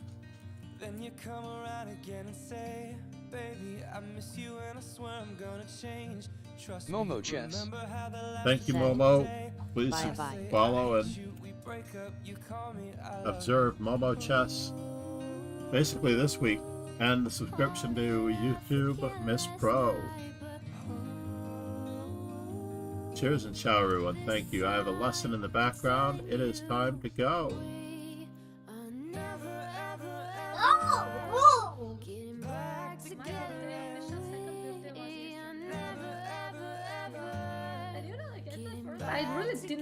Then you come around again and say baby, I miss you and I swear I'm gonna change. Trust me, Momo Chess. remember how the last Thank you, Thank- Momo. Please Bye-bye. follow and you, we break up, you call me, I love observe Momo Chess basically this week, and the subscription to YouTube Miss Pro. Cheers and Shaoru, and thank you. I have a lesson in the background. It is time to go. Oh! getting back My together. birthday ambition, second birthday was yesterday. I didn't know, like, I thought first. I really didn't